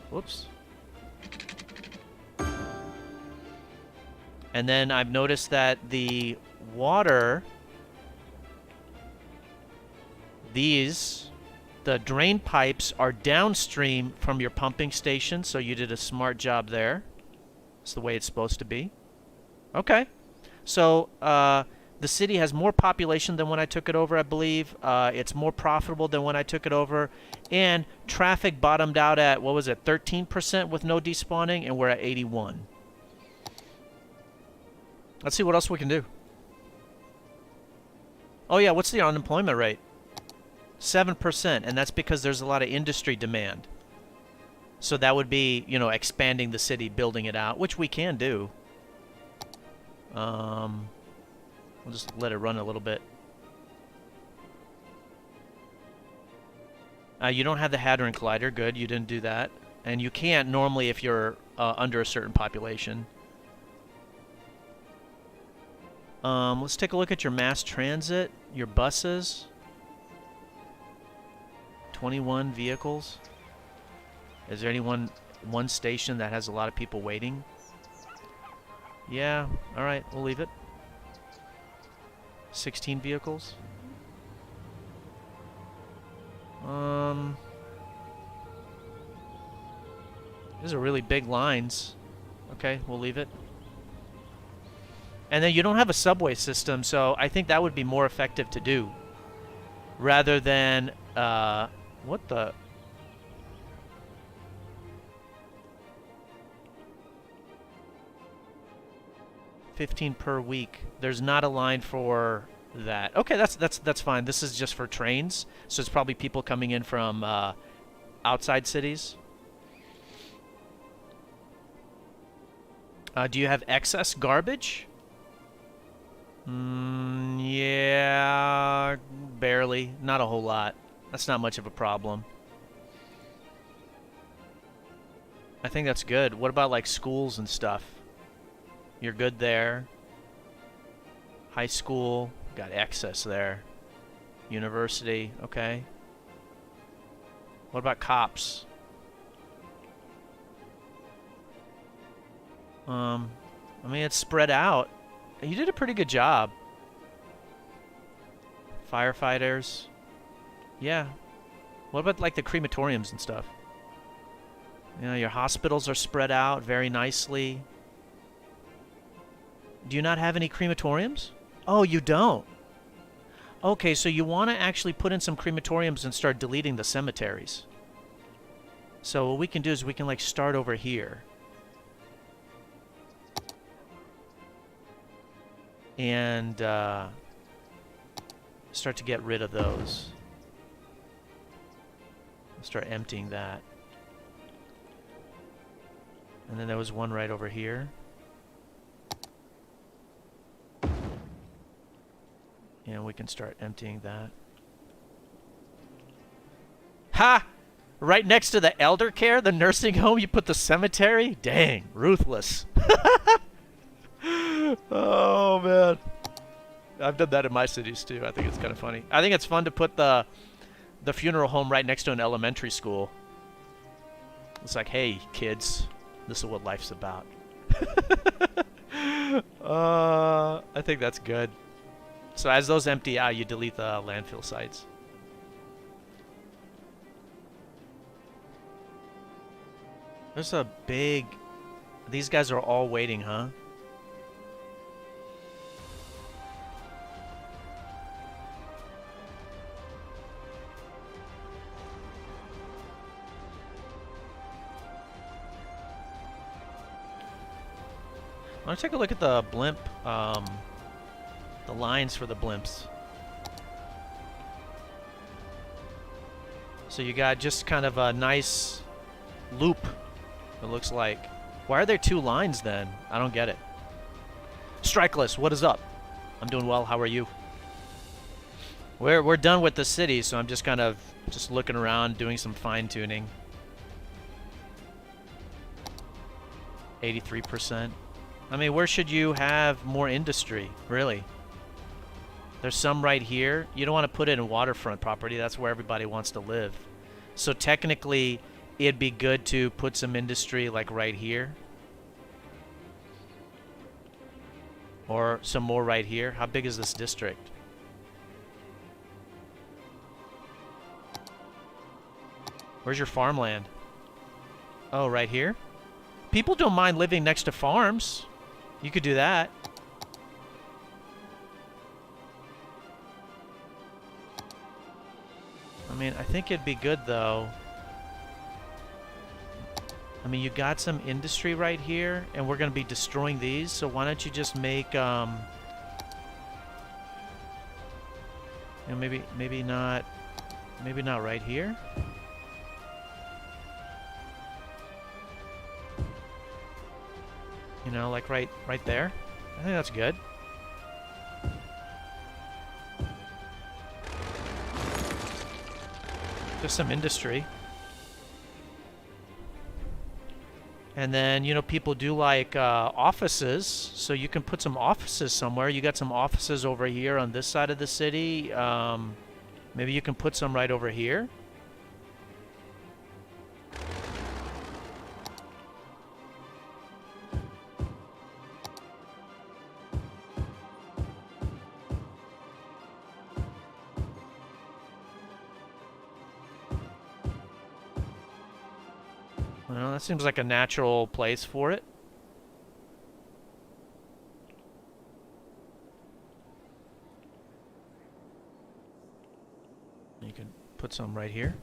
Whoops. And then I've noticed that the water, the drain pipes are downstream from your pumping station, so you did a smart job there. It's the way it's supposed to be. Okay. So the city has more population than when I took it over, I believe. It's more profitable than when I took it over. And traffic bottomed out at, what was it, 13% with no despawning, and we're at 81. Let's see what else we can do. Oh yeah, what's the unemployment rate? 7%, and that's because there's a lot of industry demand. So that would be, you know, expanding the city, building it out, which we can do. We'll just let it run a little bit. You don't have the Hadron Collider. Good, you didn't do that. And you can't normally if you're under a certain population. Let's take a look at your mass transit, your buses. 21 vehicles. Is there one station that has a lot of people waiting? Yeah, alright, we'll leave it. 16 vehicles. These are really big lines. Okay, we'll leave it. And then you don't have a subway system, so I think that would be more effective to do. Rather than, what the... $15 per week. There's not a line for that. Okay, that's fine. This is just for trains, so it's probably people coming in from outside cities. Do you have excess garbage? Yeah, barely. Not a whole lot. That's not much of a problem. I think that's good. What about like schools and stuff? You're good there. High school, got excess there. University, okay. What about cops? I mean, it's spread out. You did a pretty good job. Firefighters. Yeah. What about like the crematoriums and stuff? You know, your hospitals are spread out very nicely. Do you not have any crematoriums? Oh, you don't. Okay, so you want to actually put in some crematoriums and start deleting the cemeteries. So what we can do is we can like start over here. And start to get rid of those. Start emptying that. And then there was one right over here. And we can start emptying that. Ha! Right next to the elder care, the nursing home, you put the cemetery? Dang, ruthless. Oh, man. I've done that in my cities, too. I think it's kind of funny. I think it's fun to put the funeral home right next to an elementary school. It's like, hey, kids, this is what life's about. I think that's good. So as those empty out, you delete the landfill sites. There's a big... These guys are all waiting, huh? I want to take a look at the blimp, the lines for the blimps. So you got just kind of a nice loop, it looks like. Why are there two lines then? I don't get it. Strikeless, what is up? I'm doing well, how are you? We're done with the city, so I'm just kind of just looking around, doing some fine-tuning. 83%. I mean, where should you have more industry, really? There's some right here. You don't want to put it in waterfront property. That's where everybody wants to live. So technically, it'd be good to put some industry like right here. Or some more right here. How big is this district? Where's your farmland? Oh, right here? People don't mind living next to farms. You could do that. I mean, I think it'd be good, though. I mean, you got some industry right here, and we're going to be destroying these, so why don't you just make, you know, maybe not right here? You know, like right there? I think that's good. Just some industry. And then, you know, people do like offices, so you can put some offices somewhere. You got some offices over here on this side of the city. Maybe you can put some right over here. Well, that seems like a natural place for it. You can put some right here.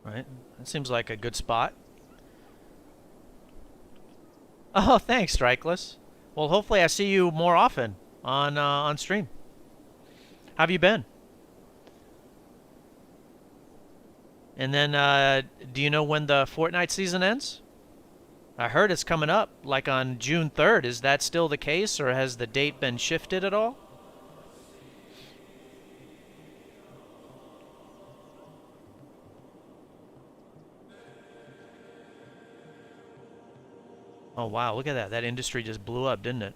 Right, that seems like a good spot. Oh, thanks, Strikeless. Well, hopefully I see you more often on stream. How have you been? And then, do you know when the Fortnite season ends? I heard it's coming up, like on June 3rd. Is that still the case, or has the date been shifted at all? Oh, wow, look at that. That industry just blew up, didn't it?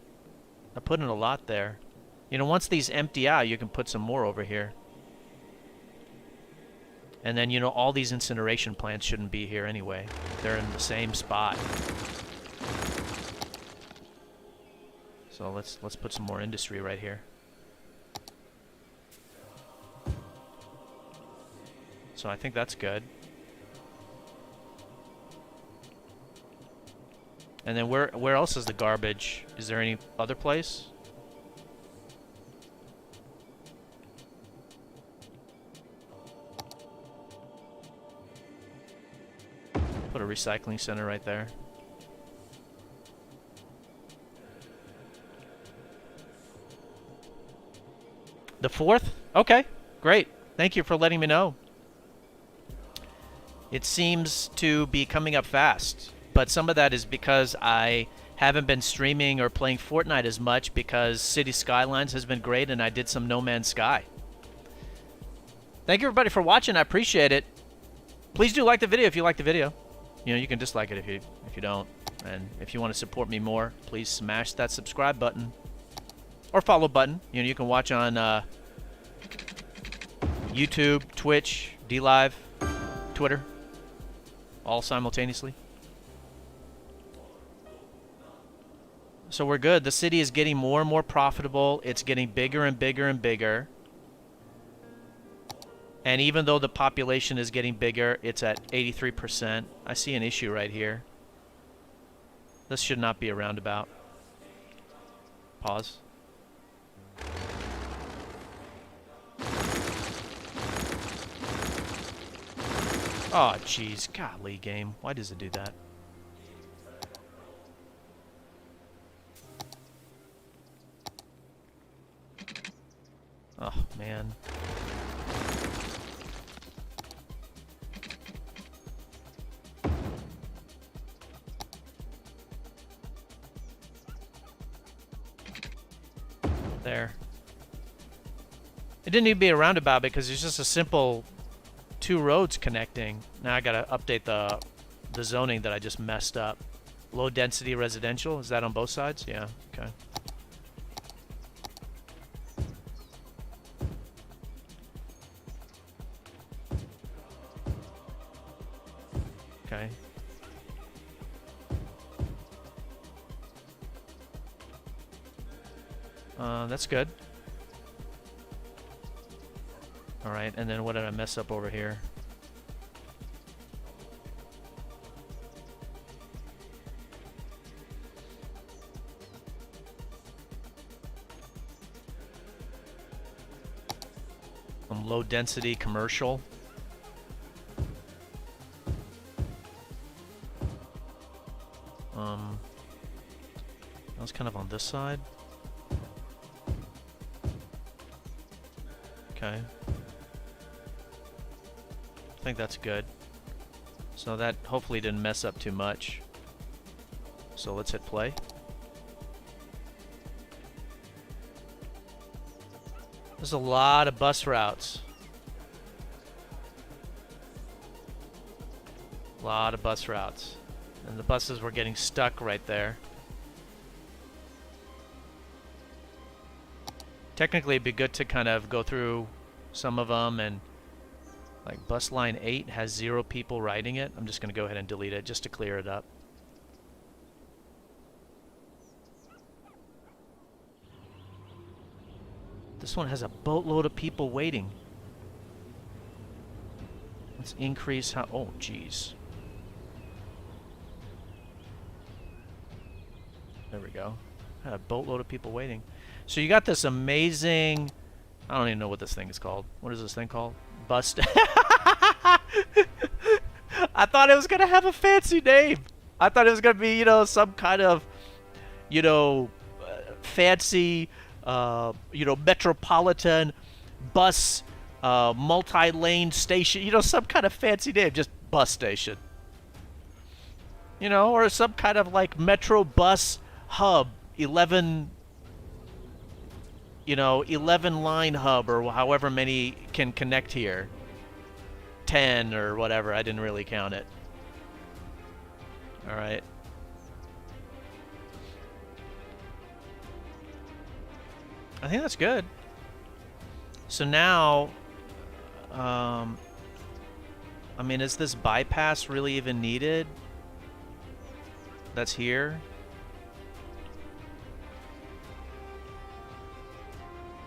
I put in a lot there. You know, once these empty out, you can put some more over here. And then, you know, all these incineration plants shouldn't be here anyway. They're in the same spot. So let's put some more industry right here. So I think that's good. And then where else is the garbage? Is there any other place? Put a recycling center right there. The 4th? Okay, great. Thank you for letting me know. It seems to be coming up fast, but some of that is because I haven't been streaming or playing Fortnite as much because Cities Skylines has been great and I did some No Man's Sky. Thank you everybody for watching. I appreciate it. Please do like the video if you like the video. You know, you can dislike it if you don't. And if you want to support me more, please smash that subscribe button or follow button. You know, you can watch on YouTube, Twitch, DLive, Twitter, all simultaneously. So we're good. The city is getting more and more profitable. It's getting bigger and bigger and bigger. And even though the population is getting bigger, it's at 83%. I see an issue right here. This should not be a roundabout. Pause. Oh, jeez. Golly, game. Why does it do that? Oh, man. There. It didn't need to be a roundabout because it's just a simple 2 roads connecting. Now I gotta update the zoning that I just messed up. Low density residential, is that on both sides? Yeah, okay. Okay. That's good. All right, and then what did I mess up over here? Low density commercial. That was kind of on this side. Okay. I think that's good. So that hopefully didn't mess up too much. So let's hit play. There's a lot of bus routes. A lot of bus routes. And the buses were getting stuck right there. Technically, it'd be good to kind of go through some of them, and like bus line 8 has 0 people riding it. I'm just going to go ahead and delete it just to clear it up. This one has a boatload of people waiting. Let's increase how... Oh, geez. There we go. Had a boatload of people waiting. So you got this amazing... I don't even know what this thing is called. What is this thing called? Bus... I thought it was going to have a fancy name. I thought it was going to be, you know, some kind of, you know, fancy... you know, metropolitan bus, multi-lane station, you know, some kind of fancy name, just bus station. You know, or some kind of like metro bus hub, 11, you know, 11 line hub, or however many can connect here. 10 or whatever, I didn't really count it. All right. I think that's good. So now, I mean, is this bypass really even needed? That's here.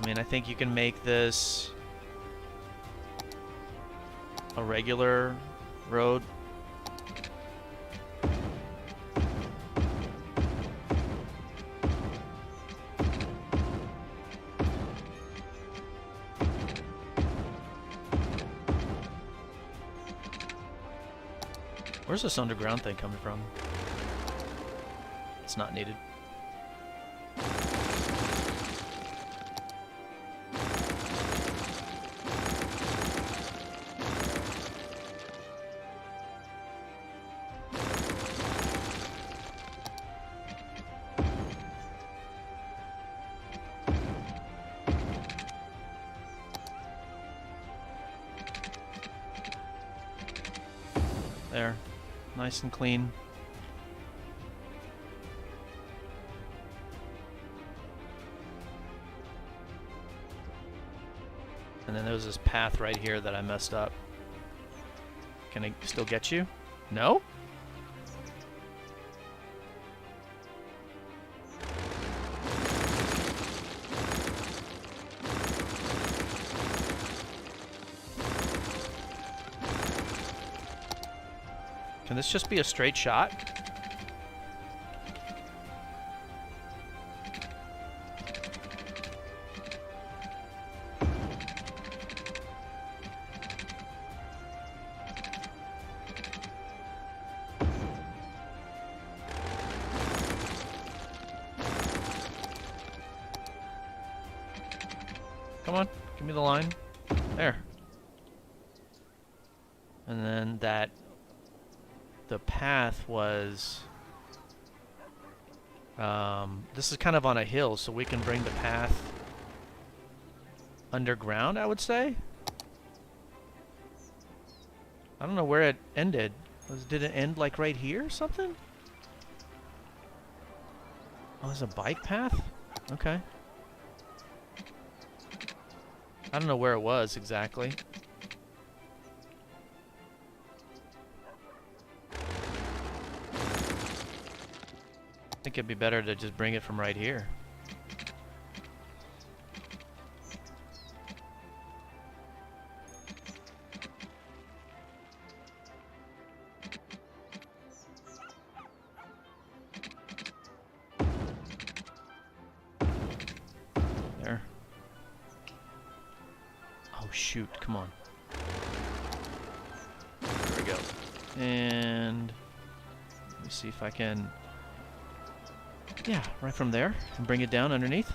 I mean, I think you can make this a regular road. Where's this underground thing coming from? It's not needed. There. Nice and clean. And then there was this path right here that I messed up. Can I still get you? No? Can this just be a straight shot? Come on, give me the line. There. And then that... The path was... this is kind of on a hill, so we can bring the path underground, I would say. I don't know where it ended. Did it end like right here or something? Oh, there's a bike path? Okay. I don't know where it was exactly. I think it'd be better to just bring it from right here. There. Oh shoot, come on. There we go. And let me see if I can, yeah, right from there, and bring it down underneath.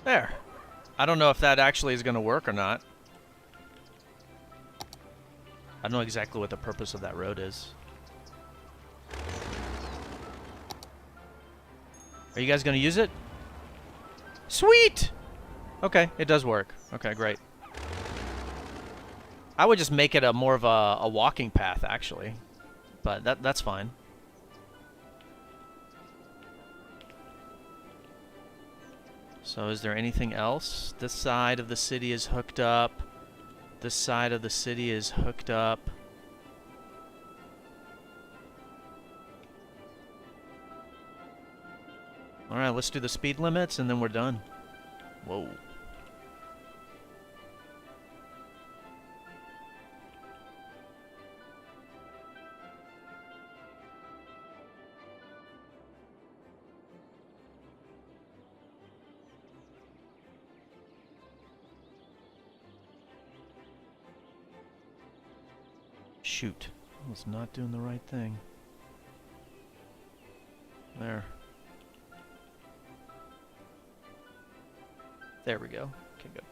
There. I don't know if that actually is going to work or not. I don't know exactly what the purpose of that road is. Are you guys going to use it? Sweet! Okay, it does work. Okay, great. I would just make it a more of a walking path, actually. But that's fine. So is there anything else? This side of the city is hooked up. This side of the city is hooked up. Alright, let's do the speed limits and then we're done. Whoa. Shoot. I was not doing the right thing. There. There we go. Okay, good.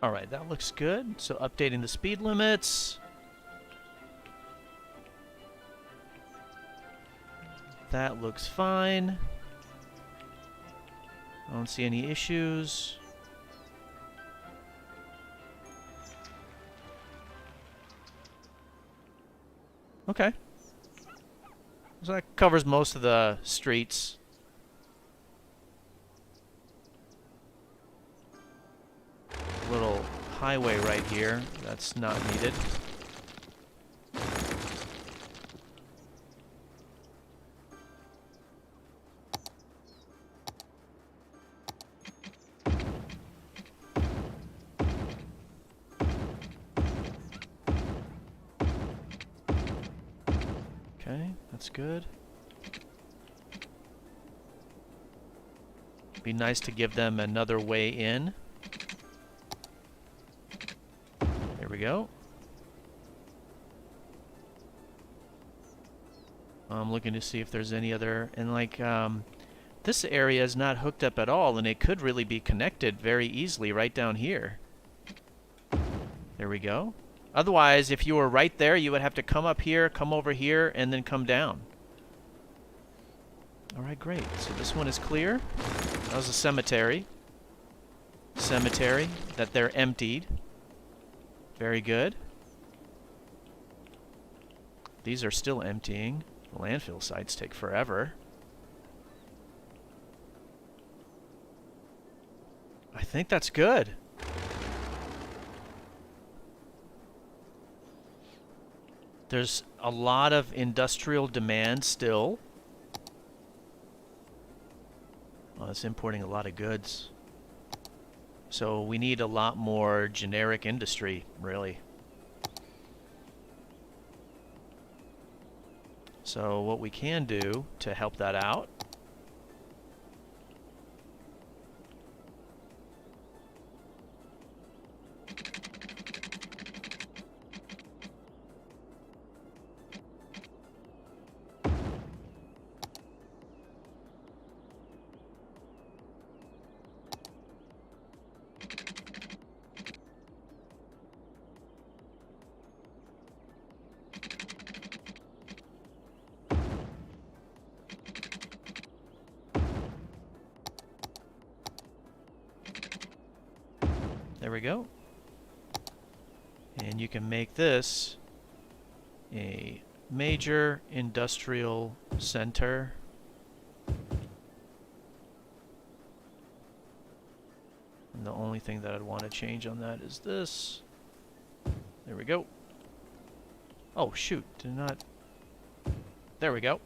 Alright, that looks good. So updating the speed limits. That looks fine. I don't see any issues. Okay. So that covers most of the streets. Little highway right here. That's not needed. Okay, that's good. Be nice to give them another way in. There we go. I'm looking to see if there's any other, and like, this area is not hooked up at all, and it could really be connected very easily right down here. There we go. Otherwise, if you were right there, you would have to come up here, come over here, and then come down. Alright, great. So this one is clear. That was a cemetery. Cemetery that they're emptied. Very good. These are still emptying. Landfill sites take forever. I think that's good. There's a lot of industrial demand still. Well, it's importing a lot of goods. So we need a lot more generic industry, really. So what we can do to help that out There we go. And you can make this a major industrial center. And the only thing that I'd want to change on that is this. There we go. Oh shoot, did not... There we go.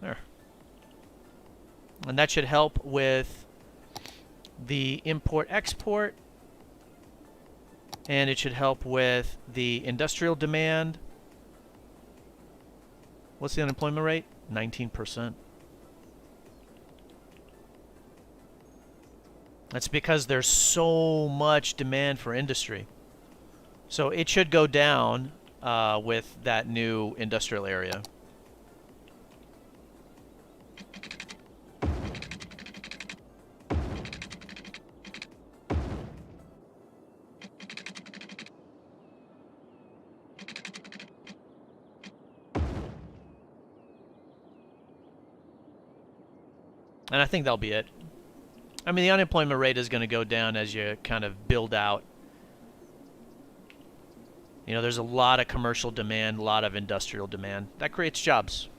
There. And that should help with the import-export. And it should help with the industrial demand. What's the unemployment rate? 19%. That's because there's so much demand for industry. So it should go down with that new industrial area. And I think that'll be it. I mean, the unemployment rate is going to go down as you kind of build out. You know, there's a lot of commercial demand, a lot of industrial demand. That creates jobs.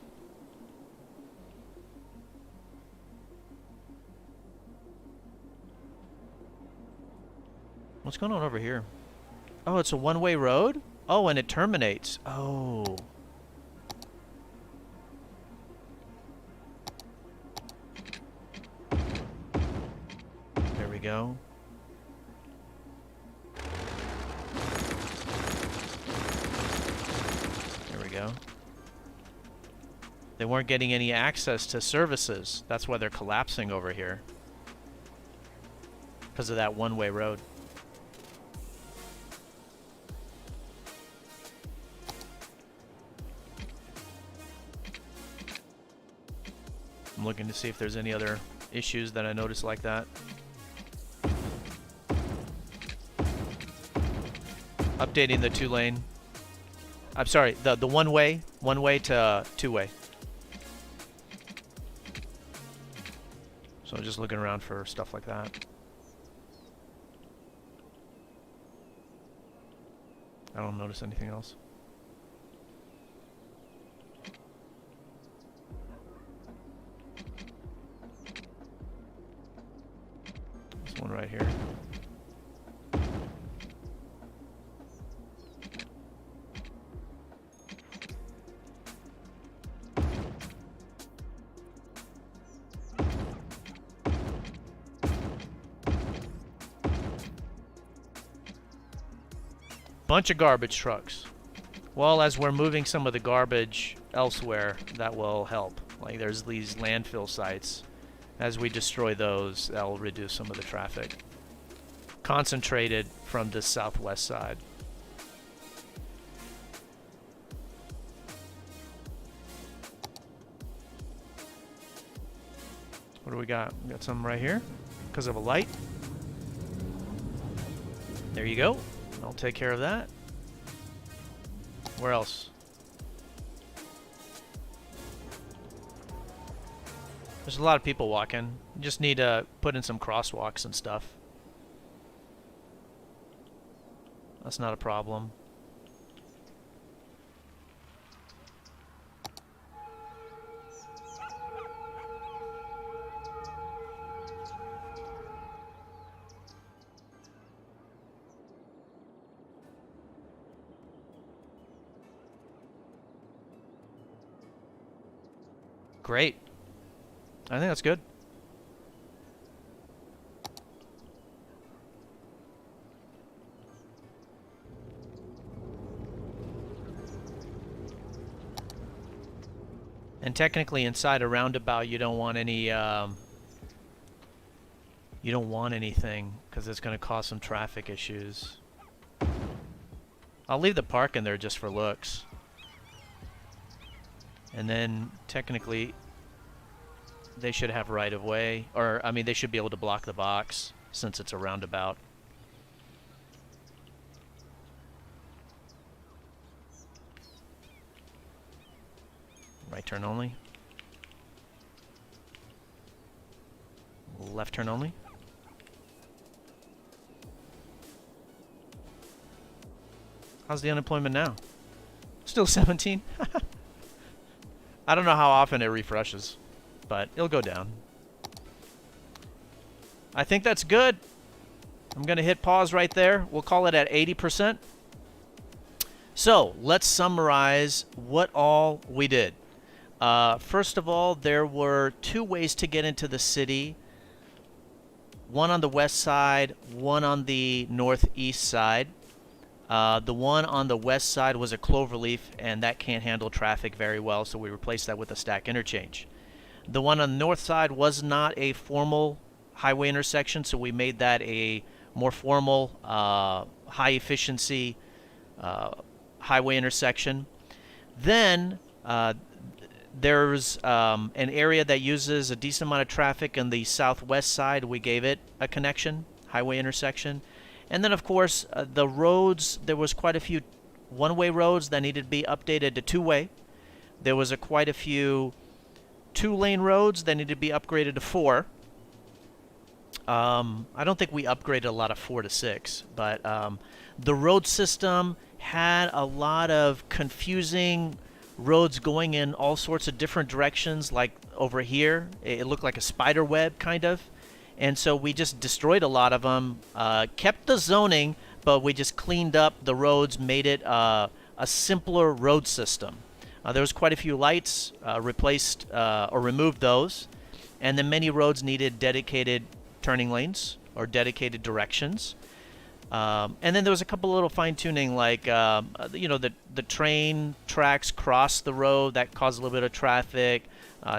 What's going on over here? Oh, it's a one-way road? Oh, and it terminates. Oh. Go. There we go. They weren't getting any access to services. That's why they're collapsing over here. Because of that one-way road. I'm looking to see if there's any other issues that I noticed like that. Updating the two-lane. I'm sorry, the one-way to two-way. So I'm just looking around for stuff like that. I don't notice anything else. This one right here. Bunch of garbage trucks. Well, as we're moving some of the garbage elsewhere, that will help. Like there's these landfill sites. As we destroy those, that'll reduce some of the traffic. Concentrated from the southwest side. What do we got? We got some right here because of a light. There you go. I'll take care of that. Where else? There's a lot of people walking. You just need to put in some crosswalks and stuff. That's not a problem. Great. I think that's good. And technically inside a roundabout you don't want any you don't want anything because it's going to cause some traffic issues. I'll leave the park in there just for looks. And then technically they should have right of way, or I mean they should be able to block the box since it's a roundabout. Right turn only. Left turn only. How's the unemployment now? Still 17? I don't know how often it refreshes, but it'll go down. I think that's good. I'm going to hit pause right there. We'll call it at 80%. So let's summarize what all we did. First of all, there were 2 ways to get into the city. One on the west side, one on the northeast side. The one on the west side was a cloverleaf, and that can't handle traffic very well, so we replaced that with a stack interchange. The one on the north side was not a formal highway intersection, so we made that a more formal, high-efficiency highway intersection. Then there's an area that uses a decent amount of traffic on the southwest side. We gave it a connection, highway intersection. And then, of course, the roads, there was quite a few one-way roads that needed to be updated to 2-way. There was quite a few 2-lane roads that needed to be upgraded to 4. I don't think we upgraded a lot of 4 to 6, but the road system had a lot of confusing roads going in all sorts of different directions, like over here. It looked like a spider web, kind of. And so we just destroyed a lot of them, kept the zoning, but we just cleaned up the roads, made it a simpler road system. There was quite a few lights, replaced or removed those. And then many roads needed dedicated turning lanes or dedicated directions. And then there was a couple little fine-tuning, like, you know, the train tracks crossed the road. That caused a little bit of traffic.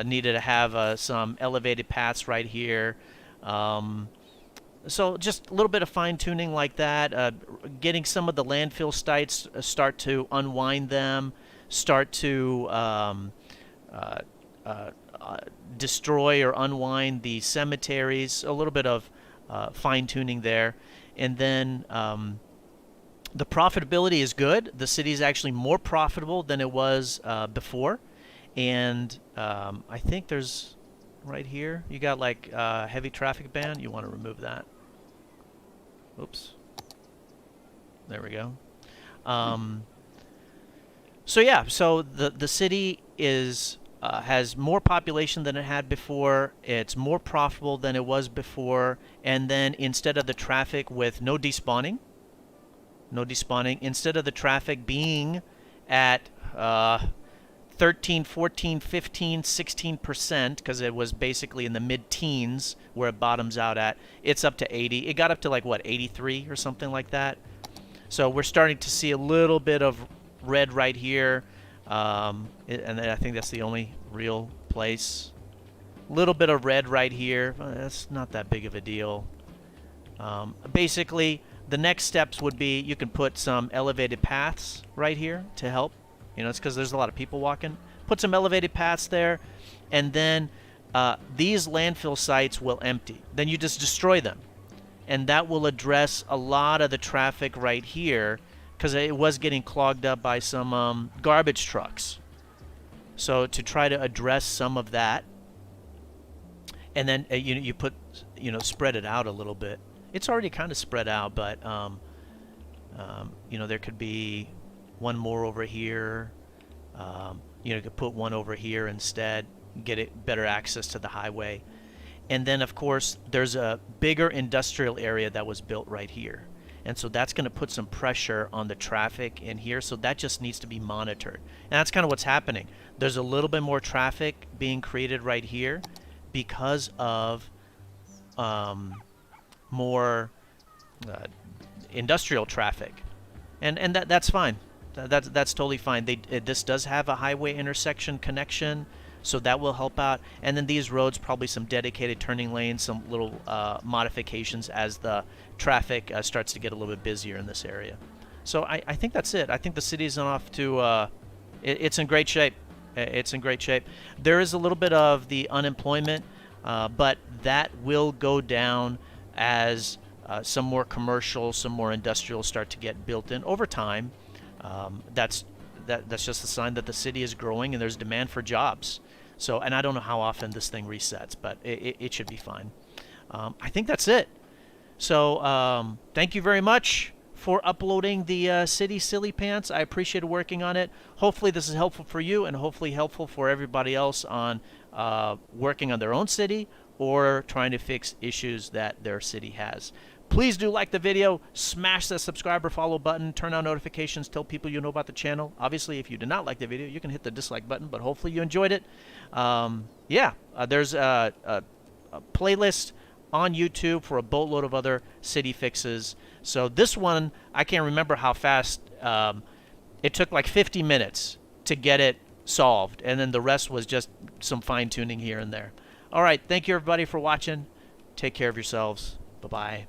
Needed to have some elevated paths right here. So just a little bit of fine-tuning like that, getting some of the landfill sites, start to unwind them, start to destroy or unwind the cemeteries, a little bit of fine-tuning there. And then the profitability is good. The city is actually more profitable than it was before. And I think there's... right here, you got like heavy traffic ban. You want to remove that. Oops. There we go. So yeah, so the city is has more population than it had before. It's more profitable than it was before. And then instead of the traffic with no despawning, instead of the traffic being at 13, 14, 15, 16%, because it was basically in the mid-teens where it bottoms out at, it's up to 80. It got up to like, what, 83 or something like that. So we're starting to see a little bit of red right here. And I think that's the only real place. A little bit of red right here. That's not that big of a deal. Basically, the next steps would be you can put some elevated paths right here to help. You know, it's because there's a lot of people walking. Put some elevated paths there, and then these landfill sites will empty. Then you just destroy them. And that will address a lot of the traffic right here, because it was getting clogged up by some garbage trucks. So to try to address some of that, and then you put, spread it out a little bit. It's already kind of spread out, but there could be one more over here. You could put one over here instead, get it better access to the highway. And then, of course, there's a bigger industrial area that was built right here. And so that's going to put some pressure on the traffic in here. So that just needs to be monitored. And that's kind of what's happening. There's a little bit more traffic being created right here because of more industrial traffic. And that's fine. That's totally fine. This does have a highway intersection connection, so that will help out. And then these roads, probably some dedicated turning lanes, some little modifications as the traffic starts to get a little bit busier in this area. So I think that's it. I think the city's off to it's in great shape. It's in great shape. There is a little bit of the unemployment, but that will go down as some more commercial, some more industrial start to get built in over time. That's that's just a sign that the city is growing and there's demand for jobs. So, and I don't know how often this thing resets, but it should be fine. I think that's it. So thank you very much for uploading the City Silly Pants. I appreciated working on it. Hopefully this is helpful for you, and hopefully helpful for everybody else on working on their own city or trying to fix issues that their city has. Please do like the video, smash the subscribe or follow button, turn on notifications, tell people you know about the channel. Obviously, if you did not like the video, you can hit the dislike button, but hopefully you enjoyed it. There's a playlist on YouTube for a boatload of other city fixes. So this one, I can't remember how fast. It took like 50 minutes to get it solved, and then the rest was just some fine-tuning here and there. All right, thank you everybody for watching. Take care of yourselves. Bye-bye.